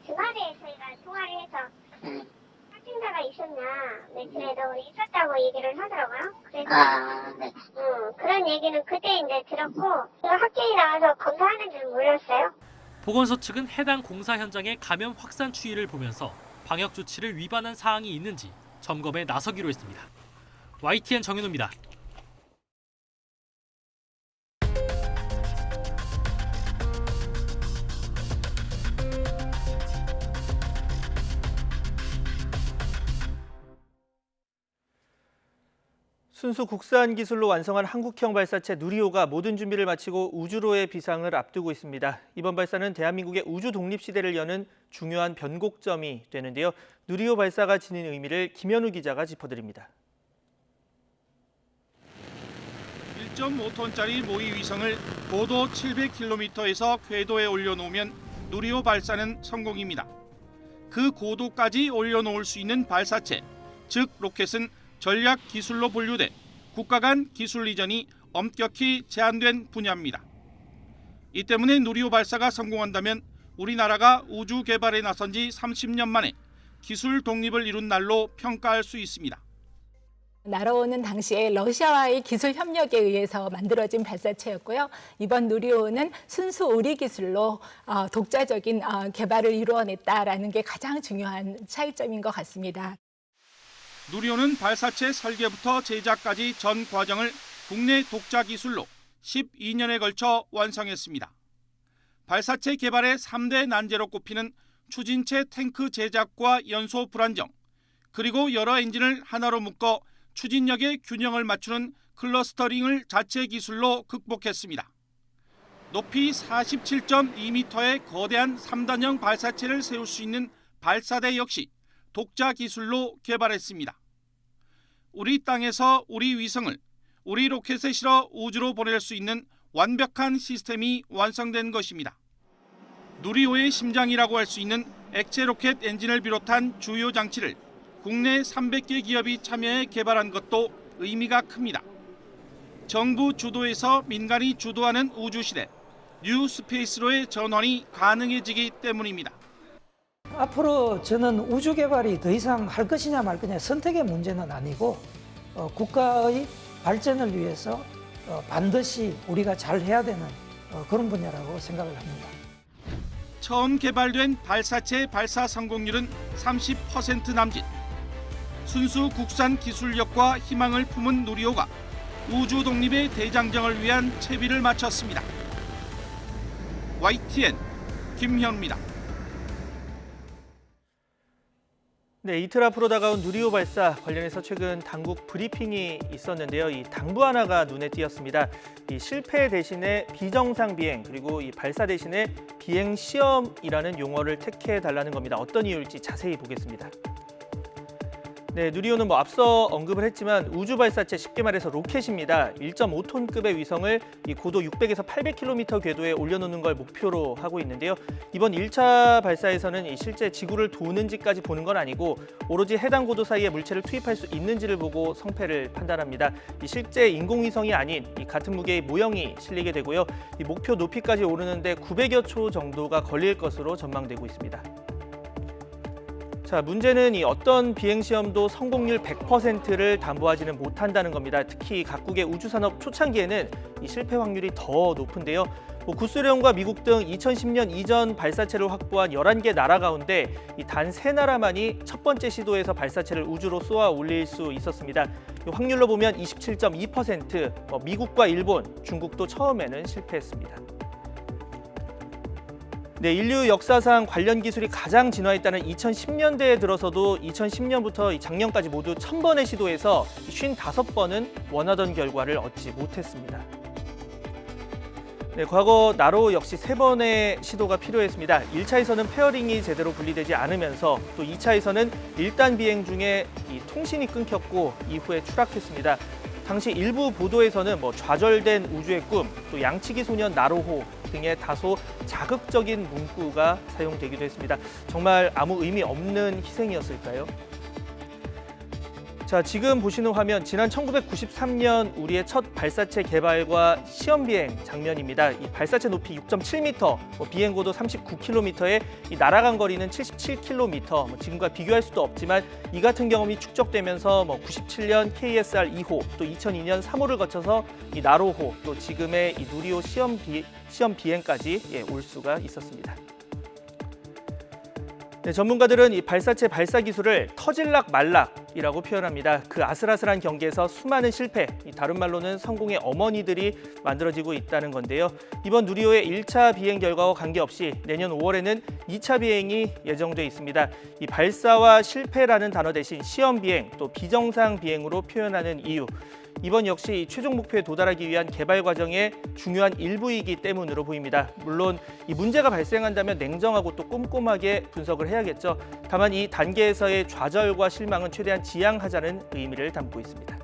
주말에 저희가 통화를 해서 확진자가 있었냐 며칠에도 있었다고 얘기를 하더라고요. 그래서 그런 얘기는 그때 이제 들었고 확진이 나와서 검사하는 줄 몰랐어요. 보건소 측은 해당 공사 현장의 감염 확산 추이를 보면서 방역 조치를 위반한 사항이 있는지 점검에 나서기로 했습니다. YTN 정현우입니다. 순수 국산 기술로 완성한 한국형 발사체 누리호가 모든 준비를 마치고 우주로의 비상을 앞두고 있습니다. 이번 발사는 대한민국의 우주 독립 시대를 여는 중요한 변곡점이 되는데요. 누리호 발사가 지닌 의미를 김현우 기자가 짚어드립니다. 1.5톤짜리 모의 위성을 고도 700km에서 궤도에 올려놓으면 누리호 발사는 성공입니다. 그 고도까지 올려놓을 수 있는 발사체, 즉 로켓은 전략 기술로 분류돼 국가 간 기술 이전이 엄격히 제한된 분야입니다. 이 때문에 누리호 발사가 성공한다면 우리나라가 우주 개발에 나선 지 30년 만에 기술 독립을 이룬 날로 평가할 수 있습니다. 날아오는 당시에 러시아와의 기술 협력에 의해서 만들어진 발사체였고요. 이번 누리호는 순수 우리 기술로 독자적인 개발을 이루어냈다라는 게 가장 중요한 차이점인 것 같습니다. 누리호는 발사체 설계부터 제작까지 전 과정을 국내 독자 기술로 12년에 걸쳐 완성했습니다. 발사체 개발의 3대 난제로 꼽히는 추진체 탱크 제작과 연소 불안정, 그리고 여러 엔진을 하나로 묶어 추진력의 균형을 맞추는 클러스터링을 자체 기술로 극복했습니다. 높이 47.2m의 거대한 3단형 발사체를 세울 수 있는 발사대 역시 독자 기술로 개발했습니다. 우리 땅에서 우리 위성을 우리 로켓에 실어 우주로 보낼 수 있는 완벽한 시스템이 완성된 것입니다. 누리호의 심장이라고 할 수 있는 액체 로켓 엔진을 비롯한 주요 장치를 국내 300개 기업이 참여해 개발한 것도 의미가 큽니다. 정부 주도에서 민간이 주도하는 우주시대, 뉴 스페이스로의 전환이 가능해지기 때문입니다. 앞으로 저는 우주 개발이 더 이상 할 것이냐 말 거냐 선택의 문제는 아니고 국가의 발전을 위해서 반드시 우리가 잘 해야 되는 그런 분야라고 생각을 합니다. 처음 개발된 발사체 발사 성공률은 30% 남짓. 순수 국산 기술력과 희망을 품은 누리호가 우주 독립의 대장정을 위한 채비를 마쳤습니다. YTN 김현우입니다. 네, 이틀 앞으로 다가온 누리호 발사 관련해서 최근 당국 브리핑이 있었는데요. 이 당부 하나가 눈에 띄었습니다. 이 실패 대신에 비정상 비행, 그리고 이 발사 대신에 비행 시험이라는 용어를 택해달라는 겁니다. 어떤 이유일지 자세히 보겠습니다. 네, 누리호는 앞서 언급을 했지만 우주 발사체, 쉽게 말해서 로켓입니다. 1.5톤급의 위성을 이 고도 600에서 800km 궤도에 올려놓는 걸 목표로 하고 있는데요. 이번 1차 발사에서는 이 실제 지구를 도는지까지 보는 건 아니고 오로지 해당 고도 사이에 물체를 투입할 수 있는지를 보고 성패를 판단합니다. 이 실제 인공위성이 아닌 이 같은 무게의 모형이 실리게 되고요. 이 목표 높이까지 오르는데 900여 초 정도가 걸릴 것으로 전망되고 있습니다. 자, 문제는 이 어떤 비행 시험도 성공률 100%를 담보하지는 못한다는 겁니다. 특히 각국의 우주산업 초창기에는 이 실패 확률이 더 높은데요. 구소련과 미국 등 2010년 이전 발사체를 확보한 11개 나라 가운데 이 단 3나라만이 첫 번째 시도에서 발사체를 우주로 쏘아 올릴 수 있었습니다. 확률로 보면 27.2%, 미국과 일본, 중국도 처음에는 실패했습니다. 네, 인류 역사상 관련 기술이 가장 진화했다는 2010년대에 들어서도 2010년부터 작년까지 모두 1000번의 시도에서 55번은 원하던 결과를 얻지 못했습니다. 네, 과거 나로 역시 3번의 시도가 필요했습니다. 1차에서는 페어링이 제대로 분리되지 않으면서 또 2차에서는 1단 비행 중에 이 통신이 끊겼고 이후에 추락했습니다. 당시 일부 보도에서는 좌절된 우주의 꿈, 또 양치기 소년 나로호 등의 다소 자극적인 문구가 사용되기도 했습니다. 정말 아무 의미 없는 희생이었을까요? 자, 지금 보시는 화면, 지난 1993년 우리의 첫 발사체 개발과 시험 비행 장면입니다. 이 발사체 높이 6.7m, 비행 고도 39km에 이 날아간 거리는 77km. 지금과 비교할 수도 없지만 이 같은 경험이 축적되면서 97년 KSR 2호, 또 2002년 3호를 거쳐서 이 나로호, 또 지금의 이 누리호 시험 비행까지 올 수가 있었습니다. 네, 전문가들은 이 발사체 발사 기술을 터질락 말락이라고 표현합니다. 그 아슬아슬한 경기에서 수많은 실패, 다른 말로는 성공의 어머니들이 만들어지고 있다는 건데요. 이번 누리호의 1차 비행 결과와 관계없이 내년 5월에는 2차 비행이 예정돼 있습니다. 이 발사와 실패라는 단어 대신 시험 비행, 또 비정상 비행으로 표현하는 이유, 이번 역시 최종 목표에 도달하기 위한 개발 과정의 중요한 일부이기 때문으로 보입니다. 물론 이 문제가 발생한다면 냉정하고 또 꼼꼼하게 분석을 해야겠죠. 다만 이 단계에서의 좌절과 실망은 최대한 지양하자는 의미를 담고 있습니다.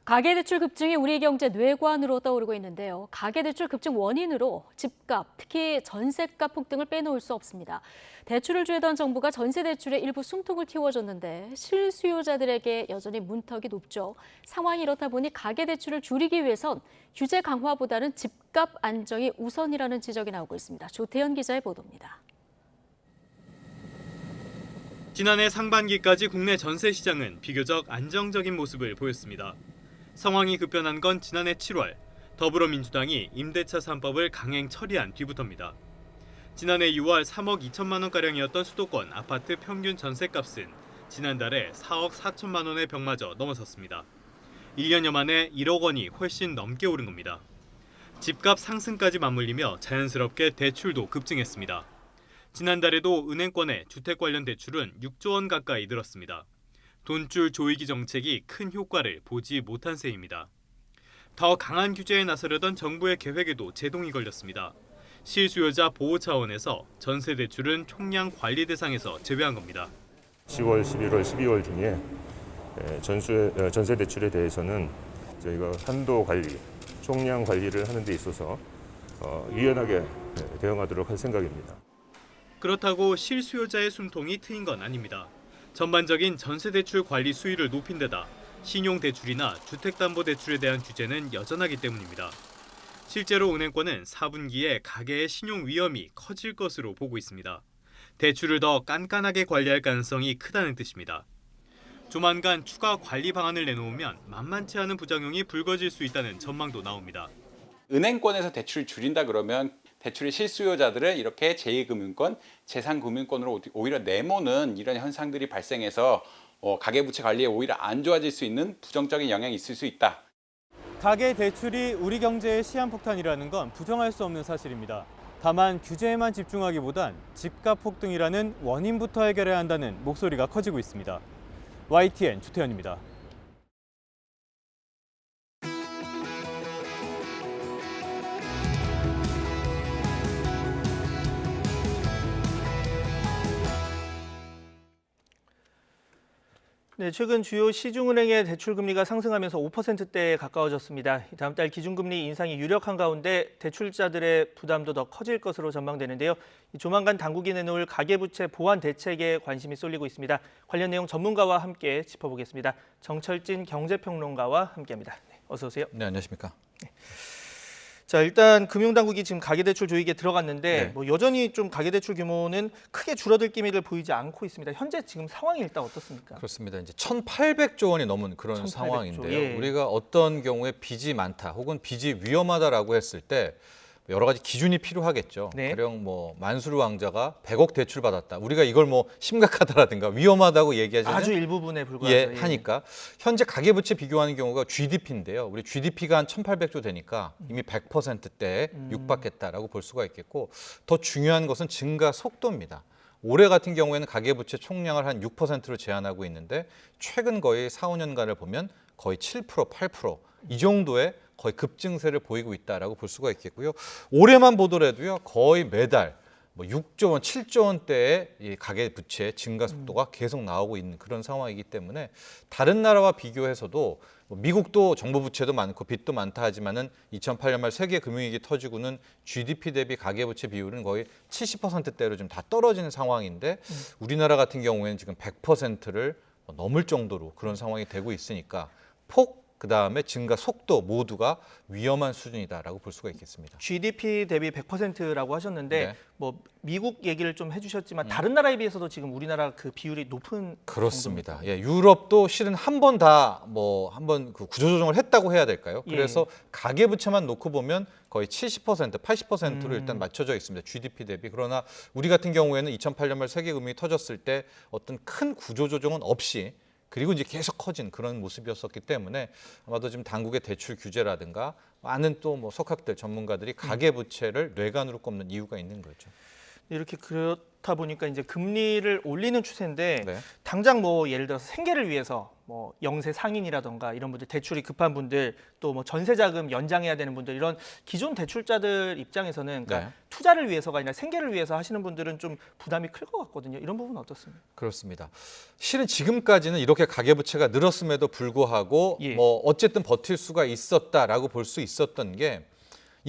가계대출 급증이 우리 경제 뇌관으로 떠오르고 있는데요. 가계대출 급증 원인으로 집값, 특히 전셋값 폭등을 빼놓을 수 없습니다. 대출을 주던 정부가 전세대출의 일부 숨통을 틔워줬는데 실수요자들에게 여전히 문턱이 높죠. 상황이 이렇다 보니 가계대출을 줄이기 위해선 규제 강화보다는 집값 안정이 우선이라는 지적이 나오고 있습니다. 조태현 기자의 보도입니다. 지난해 상반기까지 국내 전세 시장은 비교적 안정적인 모습을 보였습니다. 상황이 급변한 건 지난해 7월 더불어민주당이 임대차 3법을 강행 처리한 뒤부터입니다. 지난해 6월 3억 2천만 원가량이었던 수도권 아파트 평균 전세값은 지난달에 4억 4천만 원의 벽마저 넘어섰습니다. 1년여 만에 1억 원이 훨씬 넘게 오른 겁니다. 집값 상승까지 맞물리며 자연스럽게 대출도 급증했습니다. 지난달에도 은행권의 주택 관련 대출은 6조 원 가까이 늘었습니다. 돈줄 조이기 정책이 큰 효과를 보지 못한 셈입니다. 더 강한 규제에 나서려던 정부의 계획에도 제동이 걸렸습니다. 실수요자 보호 차원에서 전세 대출은 총량 관리 대상에서 제외한 겁니다. 10월, 11월, 12월 중에 전세 대출에 대해서는 저희가 한도 관리, 총량 관리를 하는 데 있어서 유연하게 대응하도록 할 생각입니다. 그렇다고 실수요자의 숨통이 트인 건 아닙니다. 전반적인 전세대출 관리 수위를 높인 데다 신용대출이나 주택담보대출에 대한 규제는 여전하기 때문입니다. 실제로 은행권은 4분기에 가계의 신용 위험이 커질 것으로 보고 있습니다. 대출을 더 깐깐하게 관리할 가능성이 크다는 뜻입니다. 조만간 추가 관리 방안을 내놓으면 만만치 않은 부작용이 불거질 수 있다는 전망도 나옵니다. 은행권에서 대출을 줄인다 그러면 대출의 실수요자들을 이렇게 제2금융권, 제3금융권으로 오히려 내모는 이런 현상들이 발생해서 가계부채 관리에 오히려 안 좋아질 수 있는 부정적인 영향이 있을 수 있다. 가계대출이 우리 경제의 시한폭탄이라는 건 부정할 수 없는 사실입니다. 다만 규제에만 집중하기보단 집값 폭등이라는 원인부터 해결해야 한다는 목소리가 커지고 있습니다. YTN 조태현입니다. 네, 최근 주요 시중은행의 대출 금리가 상승하면서 5%대에 가까워졌습니다. 다음 달 기준금리 인상이 유력한 가운데 대출자들의 부담도 더 커질 것으로 전망되는데요. 조만간 당국이 내놓을 가계부채 보완 대책에 관심이 쏠리고 있습니다. 관련 내용 전문가와 함께 짚어보겠습니다. 정철진 경제평론가와 함께합니다. 네, 어서 오세요. 네, 안녕하십니까. 네. 자, 일단 금융당국이 지금 가계대출 조익에 들어갔는데 네. 여전히 좀 가계대출 규모는 크게 줄어들 기미를 보이지 않고 있습니다. 현재 지금 상황이 일단 어떻습니까? 그렇습니다. 이제 1,800조 원이 넘은 그런 1,800조, 상황인데요. 예. 우리가 어떤 경우에 빚이 많다 혹은 빚이 위험하다라고 했을 때 여러 가지 기준이 필요하겠죠. 네. 가령 뭐 만수르 왕자가 100억 대출 받았다. 우리가 이걸 뭐 심각하다라든가 위험하다고 얘기하지는 아주 일부분에 불과하죠. 예, 하니까 현재 가계부채 비교하는 경우가 GDP인데요. 우리 GDP가 한 1,800조 되니까 이미 100%대에 육박했다라고 볼 수가 있겠고 더 중요한 것은 증가 속도입니다. 올해 같은 경우에는 가계부채 총량을 한 6%로 제한하고 있는데 최근 거의 4, 5년간을 보면 거의 7%, 8% 이 정도의 거의 급증세를 보이고 있다라고 볼 수가 있겠고요. 올해만 보더라도요. 거의 매달 뭐 6조 원, 7조 원대의 이 가계부채 증가 속도가 계속 나오고 있는 그런 상황이기 때문에 다른 나라와 비교해서도 뭐 미국도 정부 부채도 많고 빚도 많다 하지만은 2008년 말 세계 금융위기 터지고는 GDP 대비 가계부채 비율은 거의 70%대로 좀 다 떨어지는 상황인데 우리나라 같은 경우에는 지금 100%를 넘을 정도로 그런 상황이 되고 있으니까 그다음에 증가 속도 모두가 위험한 수준이다라고 볼 수가 있겠습니다. GDP 대비 100%라고 하셨는데 네. 뭐 미국 얘기를 좀 해주셨지만 다른 나라에 비해서도 지금 우리나라 그 비율이 높은 그렇습니다. 예, 유럽도 실은 한 번 그 구조조정을 했다고 해야 될까요? 그래서 가계부채만 놓고 보면 거의 70%, 80%로 일단 맞춰져 있습니다. GDP 대비. 그러나 우리 같은 경우에는 2008년 말 세계금융이 터졌을 때 어떤 큰 구조조정은 없이 그리고 이제 계속 커진 그런 모습이었었기 때문에 아마도 지금 당국의 대출 규제라든가 많은 또 뭐 석학들 전문가들이 가계부채를 뇌관으로 꼽는 이유가 있는 거죠. 이렇게 그렇다 보니까 이제 금리를 올리는 추세인데 네. 당장 뭐 예를 들어서 생계를 위해서 뭐 영세 상인이라던가 이런 분들 대출이 급한 분들 또 뭐 전세자금 연장해야 되는 분들 이런 기존 대출자들 입장에서는 그러니까 네. 투자를 위해서가 아니라 생계를 위해서 하시는 분들은 좀 부담이 클 것 같거든요. 이런 부분은 어떻습니까? 그렇습니다. 실은 지금까지는 이렇게 가계부채가 늘었음에도 불구하고 예. 뭐 어쨌든 버틸 수가 있었다라고 볼 수 있었던 게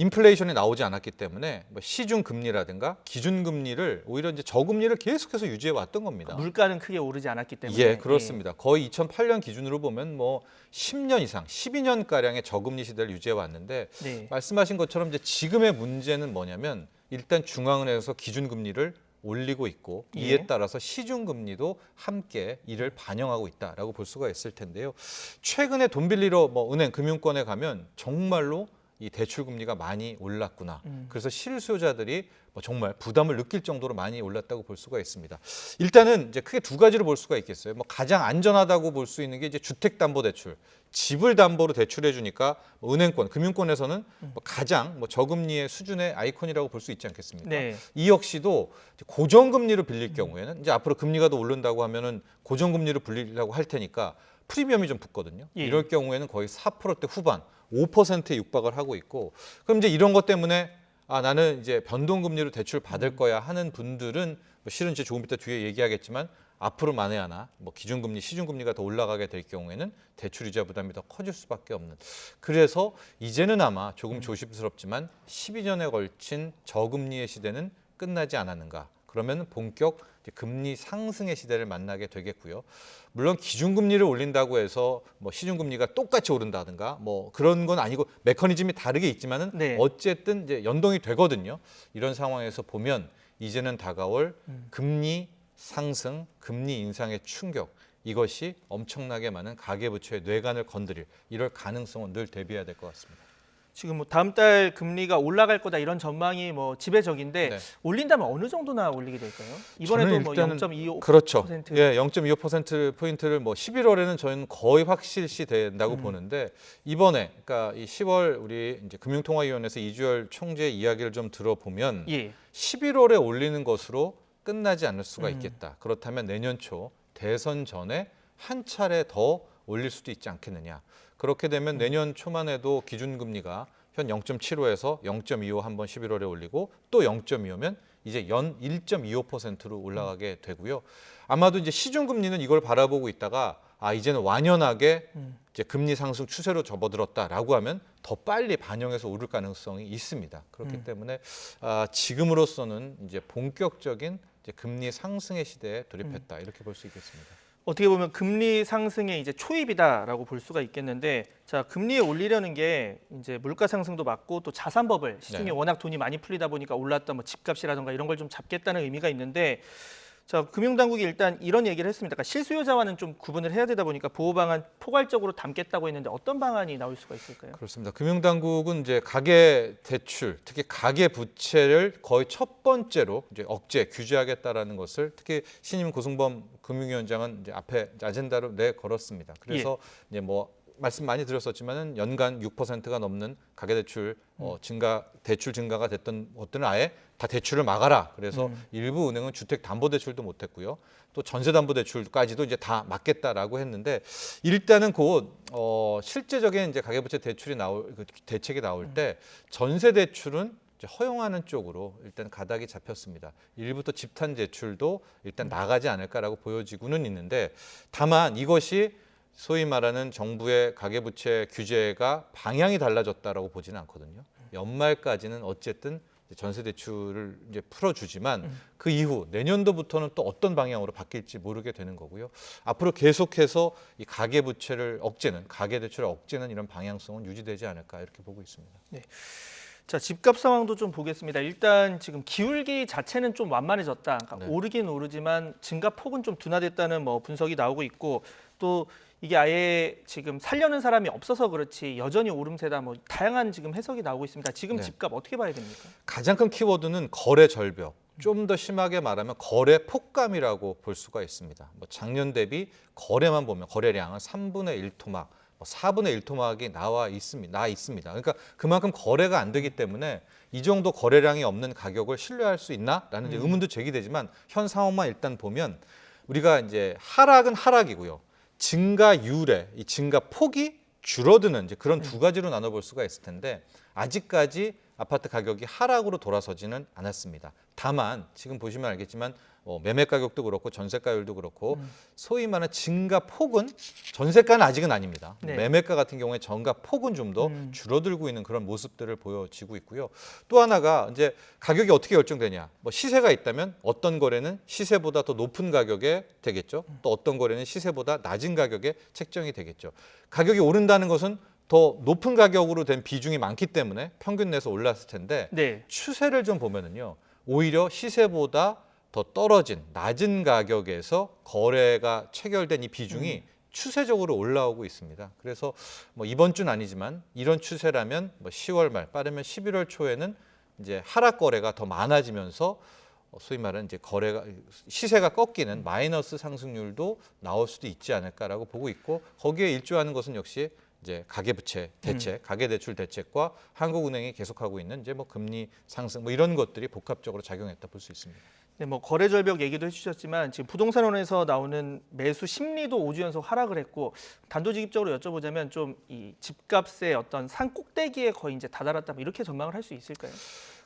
인플레이션이 나오지 않았기 때문에 뭐 시중 금리라든가 기준 금리를 오히려 이제 저금리를 계속해서 유지해 왔던 겁니다. 물가는 크게 오르지 않았기 때문에. 예, 그렇습니다. 거의 2008년 기준으로 보면 뭐 10년 이상, 12년 가량의 저금리 시대를 유지해 왔는데 네. 말씀하신 것처럼 이제 지금의 문제는 뭐냐면 일단 중앙은행에서 기준 금리를 올리고 있고 이에 예. 따라서 시중 금리도 함께 이를 반영하고 있다라고 볼 수가 있을 텐데요. 최근에 돈 빌리러 뭐 은행 금융권에 가면 정말로 이 대출 금리가 많이 올랐구나. 그래서 실수요자들이 뭐 정말 부담을 느낄 정도로 많이 올랐다고 볼 수가 있습니다. 일단은 이제 크게 두 가지로 볼 수가 있겠어요. 뭐 가장 안전하다고 볼 수 있는 게 이제 주택담보대출, 집을 담보로 대출해 주니까 뭐 은행권, 금융권에서는 뭐 가장 뭐 저금리의 수준의 아이콘이라고 볼 수 있지 않겠습니까? 네. 이 역시도 고정금리로 빌릴 경우에는 이제 앞으로 금리가 더 오른다고 하면은 고정금리로 빌리려고 할 테니까 프리미엄이 좀 붙거든요. 예. 이럴 경우에는 거의 4%대 후반, 5%에 육박을 하고 있고, 그럼 이제 이런 것 때문에 아 나는 이제 변동금리로 대출 받을 거야 하는 분들은 뭐 실은 이제 조금 이따 뒤에 얘기하겠지만 앞으로 만에 하나 뭐 기준금리, 시중금리가 더 올라가게 될 경우에는 대출이자 부담이 더 커질 수밖에 없는. 그래서 이제는 아마 조금 조심스럽지만 12년에 걸친 저금리의 시대는 끝나지 않았는가. 그러면 본격 금리 상승의 시대를 만나게 되겠고요. 물론 기준금리를 올린다고 해서 뭐 시중금리가 똑같이 오른다든가 뭐 그런 건 아니고 메커니즘이 다르게 있지만은 네. 어쨌든 이제 연동이 되거든요. 이런 상황에서 보면 이제는 다가올 금리 상승, 금리 인상의 충격 이것이 엄청나게 많은 가계부채의 뇌관을 건드릴 이럴 가능성은 늘 대비해야 될 것 같습니다. 지금 뭐 다음 달 금리가 올라갈 거다 이런 전망이 뭐 지배적인데 네. 올린다면 어느 정도나 올리게 될까요? 이번에도 뭐 0.25%. 그렇죠. 예, 0.25% 포인트를 뭐 11월에는 저희는 거의 확실시 된다고 보는데 이번에 그러니까 이 10월 우리 이제 금융통화위원회에서 이주열 총재 이야기를 좀 들어보면 예. 11월에 올리는 것으로 끝나지 않을 수가 있겠다. 그렇다면 내년 초 대선 전에 한 차례 더 올릴 수도 있지 않겠느냐. 그렇게 되면 내년 초만 해도 기준금리가 현 0.75에서 0.25 한번 11월에 올리고 또 0.25면 이제 연 1.25%로 올라가게 되고요. 아마도 이제 시중금리는 이걸 바라보고 있다가 아 이제는 완연하게 이제 금리 상승 추세로 접어들었다라고 하면 더 빨리 반영해서 오를 가능성이 있습니다. 그렇기 때문에 지금으로서는 이제 본격적인 이제 금리 상승의 시대에 돌입했다 이렇게 볼 수 있겠습니다. 어떻게 보면 금리 상승의 이제 초입이다라고 볼 수가 있겠는데, 자 금리에 올리려는 게 이제 물가 상승도 맞고 또 자산버블 시중에 네. 워낙 돈이 많이 풀리다 보니까 올랐던 뭐 집값이라든가 이런 걸 좀 잡겠다는 의미가 있는데, 자 금융당국이 일단 이런 얘기를 했습니다. 그러니까 실수요자와는 좀 구분을 해야 되다 보니까 보호 방안 포괄적으로 담겠다고 했는데 어떤 방안이 나올 수가 있을까요? 그렇습니다. 금융당국은 이제 가계 대출, 특히 가계 부채를 거의 첫 번째로 이제 억제, 규제하겠다라는 것을 특히 신임 고승범 금융위원장은 이제 앞에 아젠다로 내걸었습니다. 그래서 이제 뭐 말씀 많이 드렸었지만은 연간 6%가 넘는 가계대출 대출 증가가 됐던 것들은 아예 다 대출을 막아라. 그래서 일부 은행은 주택담보대출도 못했고요. 또 전세담보대출까지도 이제 다 막겠다라고 했는데 일단은 곧 실제적인 이제 가계부채 대출이 대책이 나올 때 전세대출은 허용하는 쪽으로 일단 가닥이 잡혔습니다. 일부 또 집탄 대출도 일단 나가지 않을까라고 보여지고는 있는데 다만 이것이 소위 말하는 정부의 가계부채 규제가 방향이 달라졌다라고 보지는 않거든요. 연말까지는 어쨌든 전세 대출을 이제 풀어주지만 그 이후 내년도부터는 또 어떤 방향으로 바뀔지 모르게 되는 거고요. 앞으로 계속해서 이 가계부채를 억제는 가계대출을 억제는 이런 방향성은 유지되지 않을까 이렇게 보고 있습니다. 네. 자 집값 상황도 좀 보겠습니다. 일단 지금 기울기 자체는 좀 완만해졌다. 그러니까 오르긴 오르지만 증가 폭은 좀 둔화됐다는 뭐 분석이 나오고 있고 또 이게 아예 지금 살려는 사람이 없어서 그렇지 여전히 오름세다 뭐 다양한 지금 해석이 나오고 있습니다. 지금 집값 어떻게 봐야 됩니까? 가장 큰 키워드는 거래 절벽. 좀 더 심하게 말하면 거래 폭감이라고 볼 수가 있습니다. 뭐 작년 대비 거래만 보면 거래량은 3분의 1 토막, 4분의 1 토막이 나와 있습니다. 그러니까 그만큼 거래가 안 되기 때문에 이 정도 거래량이 없는 가격을 신뢰할 수 있나라는 이제 의문도 제기되지만 현 상황만 일단 보면 우리가 이제 하락은 하락이고요. 증가율의 이 증가 폭이 줄어드는 이제 그런 두 가지로 나눠볼 수가 있을 텐데 아직까지 아파트 가격이 하락으로 돌아서지는 않았습니다. 다만 지금 보시면 알겠지만 매매 가격도 그렇고 전세가율도 그렇고 소위 말하는 증가 폭은 전세가는 아직은 아닙니다. 네. 매매가 같은 경우에 증가 폭은 좀 더 줄어들고 있는 그런 모습들을 보여지고 있고요. 또 하나가 이제 가격이 어떻게 결정되냐. 뭐 시세가 있다면 어떤 거래는 시세보다 더 높은 가격에 되겠죠. 또 어떤 거래는 시세보다 낮은 가격에 책정이 되겠죠. 가격이 오른다는 것은 더 높은 가격으로 된 비중이 많기 때문에 평균 내에서 올랐을 텐데 네. 추세를 좀 보면은요. 오히려 시세보다 더 떨어진 낮은 가격에서 거래가 체결된 이 비중이 추세적으로 올라오고 있습니다. 그래서 뭐 이번 주는 아니지만 이런 추세라면 뭐 10월 말 빠르면 11월 초에는 이제 하락 거래가 더 많아지면서 소위 말하는 이제 거래가 시세가 꺾이는 마이너스 상승률도 나올 수도 있지 않을까라고 보고 있고 거기에 일조하는 것은 역시 이제 가계부채 대책, 가계대출 대책과 한국은행이 계속하고 있는 이제 뭐 금리 상승 뭐 이런 것들이 복합적으로 작용했다 볼 수 있습니다. 네, 뭐 거래 절벽 얘기도 해주셨지만 지금 부동산원에서 나오는 매수 심리도 5주 연속 하락을 했고 단도직입적으로 여쭤보자면 좀 이 집값의 어떤 산 꼭대기에 거의 이제 다다랐다 뭐 이렇게 전망을 할 수 있을까요?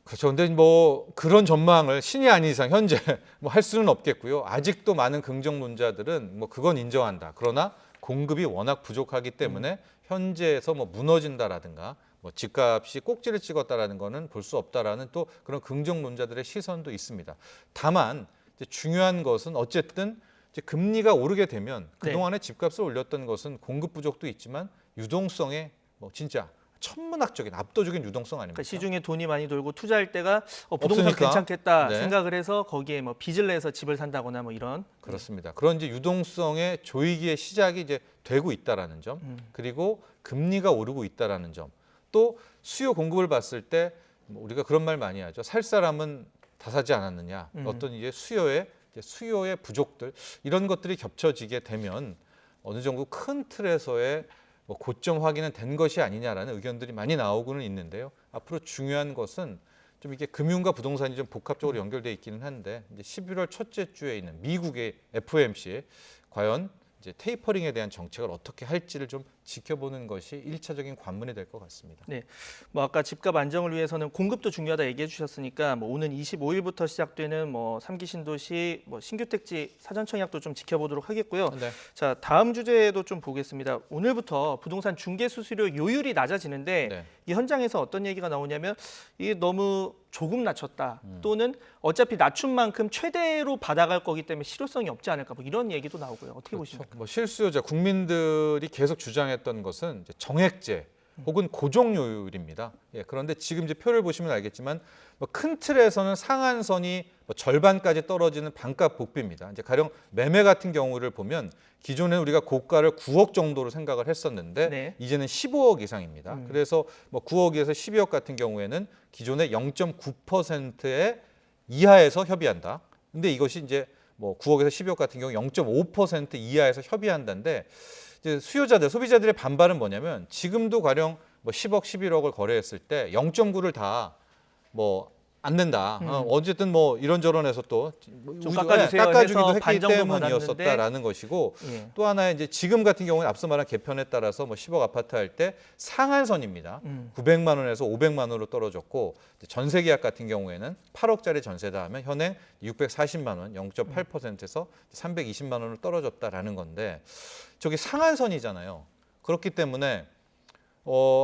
그렇죠. 근데 뭐 그런 전망을 신이 아닌 이상 현재 뭐 할 수는 없겠고요. 아직도 많은 긍정론자들은 뭐 그건 인정한다. 그러나 공급이 워낙 부족하기 때문에 현재에서 뭐 무너진다라든가 뭐 집값이 꼭지를 찍었다라는 거는 볼 수 없다라는 또 그런 긍정론자들의 시선도 있습니다. 다만 이제 중요한 것은 어쨌든 이제 금리가 오르게 되면 그동안에 집값을 올렸던 것은 공급 부족도 있지만 유동성에 뭐 진짜 천문학적인 압도적인 유동성 아닙니까? 그러니까 시중에 돈이 많이 돌고 투자할 때가 부동산 없으니까. 괜찮겠다 네. 생각을 해서 거기에 뭐 빚을 내서 집을 산다거나 뭐 이런. 그렇습니다. 그런 이제 유동성의 조이기의 시작이 이제 되고 있다라는 점, 그리고 금리가 오르고 있다라는 점, 또 수요 공급을 봤을 때 우리가 그런 말 많이 하죠. 살 사람은 다 사지 않았느냐. 어떤 이제 수요의 부족들 이런 것들이 겹쳐지게 되면 어느 정도 큰 틀에서의 뭐 고점 확인은 된 것이 아니냐라는 의견들이 많이 나오고는 있는데요. 앞으로 중요한 것은 좀 이게 금융과 부동산이 좀 복합적으로 연결돼 있기는 한데 이제 11월 첫째 주에 있는 미국의 FOMC 과연 이제 테이퍼링에 대한 정책을 어떻게 할지를 좀 지켜보는 것이 1차적인 관문이 될 것 같습니다. 네, 뭐 아까 집값 안정을 위해서는 공급도 중요하다 얘기해 주셨으니까 뭐 오는 25일부터 시작되는 뭐 3기 신도시 뭐 신규 택지 사전 청약도 좀 지켜보도록 하겠고요. 네. 자, 다음 주제도 좀 보겠습니다. 오늘부터 부동산 중개 수수료 요율이 낮아지는데 네. 이 현장에서 어떤 얘기가 나오냐면 이게 너무 조금 낮췄다 또는 어차피 낮춘 만큼 최대로 받아갈 거기 때문에 실효성이 없지 않을까 뭐 이런 얘기도 나오고요. 어떻게 보십니까? 뭐 실수요자 국민들이 계속 주장했던 것은 이제 정액제 혹은 고정요율입니다. 예, 그런데 지금 이제 표를 보시면 알겠지만 뭐 큰 틀에서는 상한선이 뭐 절반까지 떨어지는 반값 복비입니다. 이제 가령 매매 같은 경우를 보면 기존에 우리가 고가를 9억 정도로 생각을 했었는데 네. 이제는 15억 이상입니다. 그래서 뭐 9억에서 12억 같은 경우에는 기존의 0.9%의 이하에서 협의한다. 근데 이것이 이제 뭐 9억에서 12억 같은 경우 0.5% 이하에서 협의한다는데 이제 수요자들, 소비자들의 반발은 뭐냐면 지금도 가령 뭐 10억, 11억을 거래했을 때 0.9를 다 뭐 안 낸다. 어쨌든 뭐 이런저런 해서 또 좀 깎아주세요 깎아주기도 해서 했기 반 정도 때문이었었다라는 것이고 예. 또 하나 이제 지금 같은 경우는 앞서 말한 개편에 따라서 뭐 10억 아파트 할 때 상한선입니다. 900만 원에서 500만 원으로 떨어졌고 전세 계약 같은 경우에는 8억짜리 전세다 하면 현행 640만 원, 0.8%에서 320만 원으로 떨어졌다라는 건데 저기 상한선이잖아요. 그렇기 때문에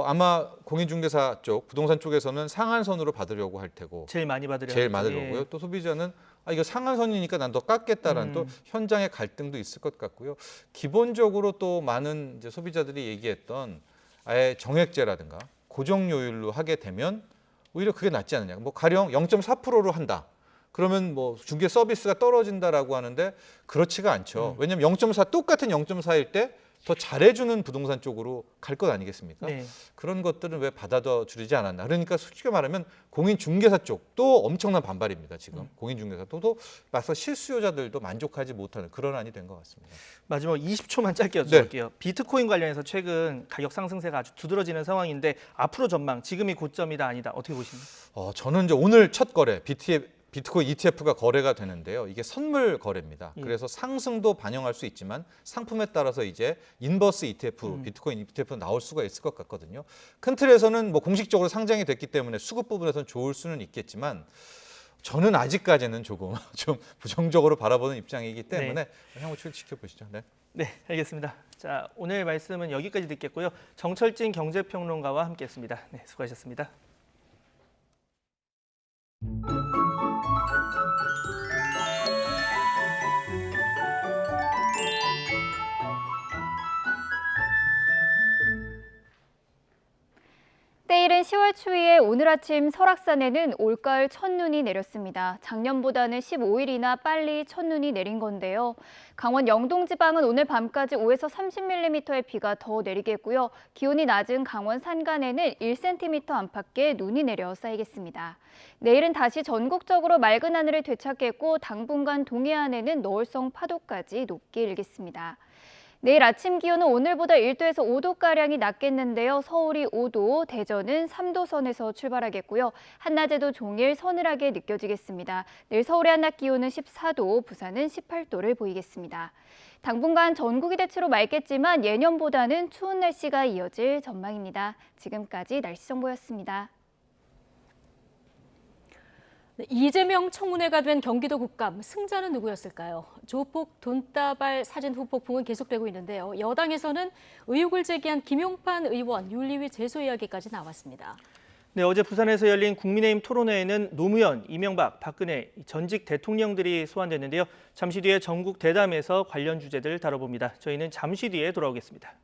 아마 공인중개사 쪽, 부동산 쪽에서는 상한선으로 받으려고 할 테고 제일 많이 제일 많으려고요. 또 소비자는 이거 상한선이니까 난 더 깎겠다라는 또 현장의 갈등도 있을 것 같고요. 기본적으로 또 많은 이제 소비자들이 얘기했던 아예 정액제라든가 고정요율로 하게 되면 오히려 그게 낫지 않느냐. 뭐 가령 0.4%로 한다. 그러면 뭐 중개 서비스가 떨어진다라고 하는데 그렇지가 않죠. 왜냐하면 0.4 똑같은 0.4일 때 더 잘해주는 부동산 쪽으로 갈 것 아니겠습니까? 네. 그런 것들은 왜 받아들이지 않았나? 그러니까 솔직히 말하면 공인중개사 쪽도 엄청난 반발입니다. 지금 공인중개사 또 막상 실수요자들도 만족하지 못하는 그런 안이 된 것 같습니다. 마지막 20초만 짧게 여쭤볼게요. 비트코인 관련해서 최근 가격 상승세가 아주 두드러지는 상황인데 앞으로 전망, 지금이 고점이다 아니다 어떻게 보십니까? 저는 이제 오늘 첫 거래 비트코인 ETF가 거래가 되는데요. 이게 선물 거래입니다. 예. 그래서 상승도 반영할 수 있지만 상품에 따라서 이제 인버스 ETF, 비트코인 ETF 나올 수가 있을 것 같거든요. 큰 틀에서는 뭐 공식적으로 상장이 됐기 때문에 수급 부분에서는 좋을 수는 있겠지만 저는 아직까지는 조금 좀 부정적으로 바라보는 입장이기 때문에 향후 추이 지켜보시죠. 네. 네, 알겠습니다. 자, 오늘 말씀은 여기까지 듣겠고요. 정철진 경제평론가와 함께했습니다. 네, 수고하셨습니다. 때이른 10월 초에 오늘 아침 설악산에는 올가을 첫눈이 내렸습니다. 작년보다는 15일이나 빨리 첫눈이 내린 건데요. 강원 영동 지방은 오늘 밤까지 5에서 30mm의 비가 더 내리겠고요. 기온이 낮은 강원 산간에는 1cm 안팎의 눈이 내려 쌓이겠습니다. 내일은 다시 전국적으로 맑은 하늘을 되찾겠고 당분간 동해안에는 너울성 파도까지 높게 일겠습니다. 내일 아침 기온은 오늘보다 1도에서 5도가량이 낮겠는데요. 서울이 5도, 대전은 3도 선에서 출발하겠고요. 한낮에도 종일 서늘하게 느껴지겠습니다. 내일 서울의 한낮 기온은 14도, 부산은 18도를 보이겠습니다. 당분간 전국이 대체로 맑겠지만 예년보다는 추운 날씨가 이어질 전망입니다. 지금까지 날씨 정보였습니다. 이재명 청문회가 된 경기도 국감, 승자는 누구였을까요? 조폭 돈다발 사진 후폭풍은 계속되고 있는데요. 여당에서는 의혹을 제기한 김용판 의원 윤리위 제소 이야기까지 나왔습니다. 네, 어제 부산에서 열린 국민의힘 토론회에는 노무현, 이명박, 박근혜 전직 대통령들이 소환됐는데요. 잠시 뒤에 전국 대담에서 관련 주제들 다뤄봅니다. 저희는 잠시 뒤에 돌아오겠습니다.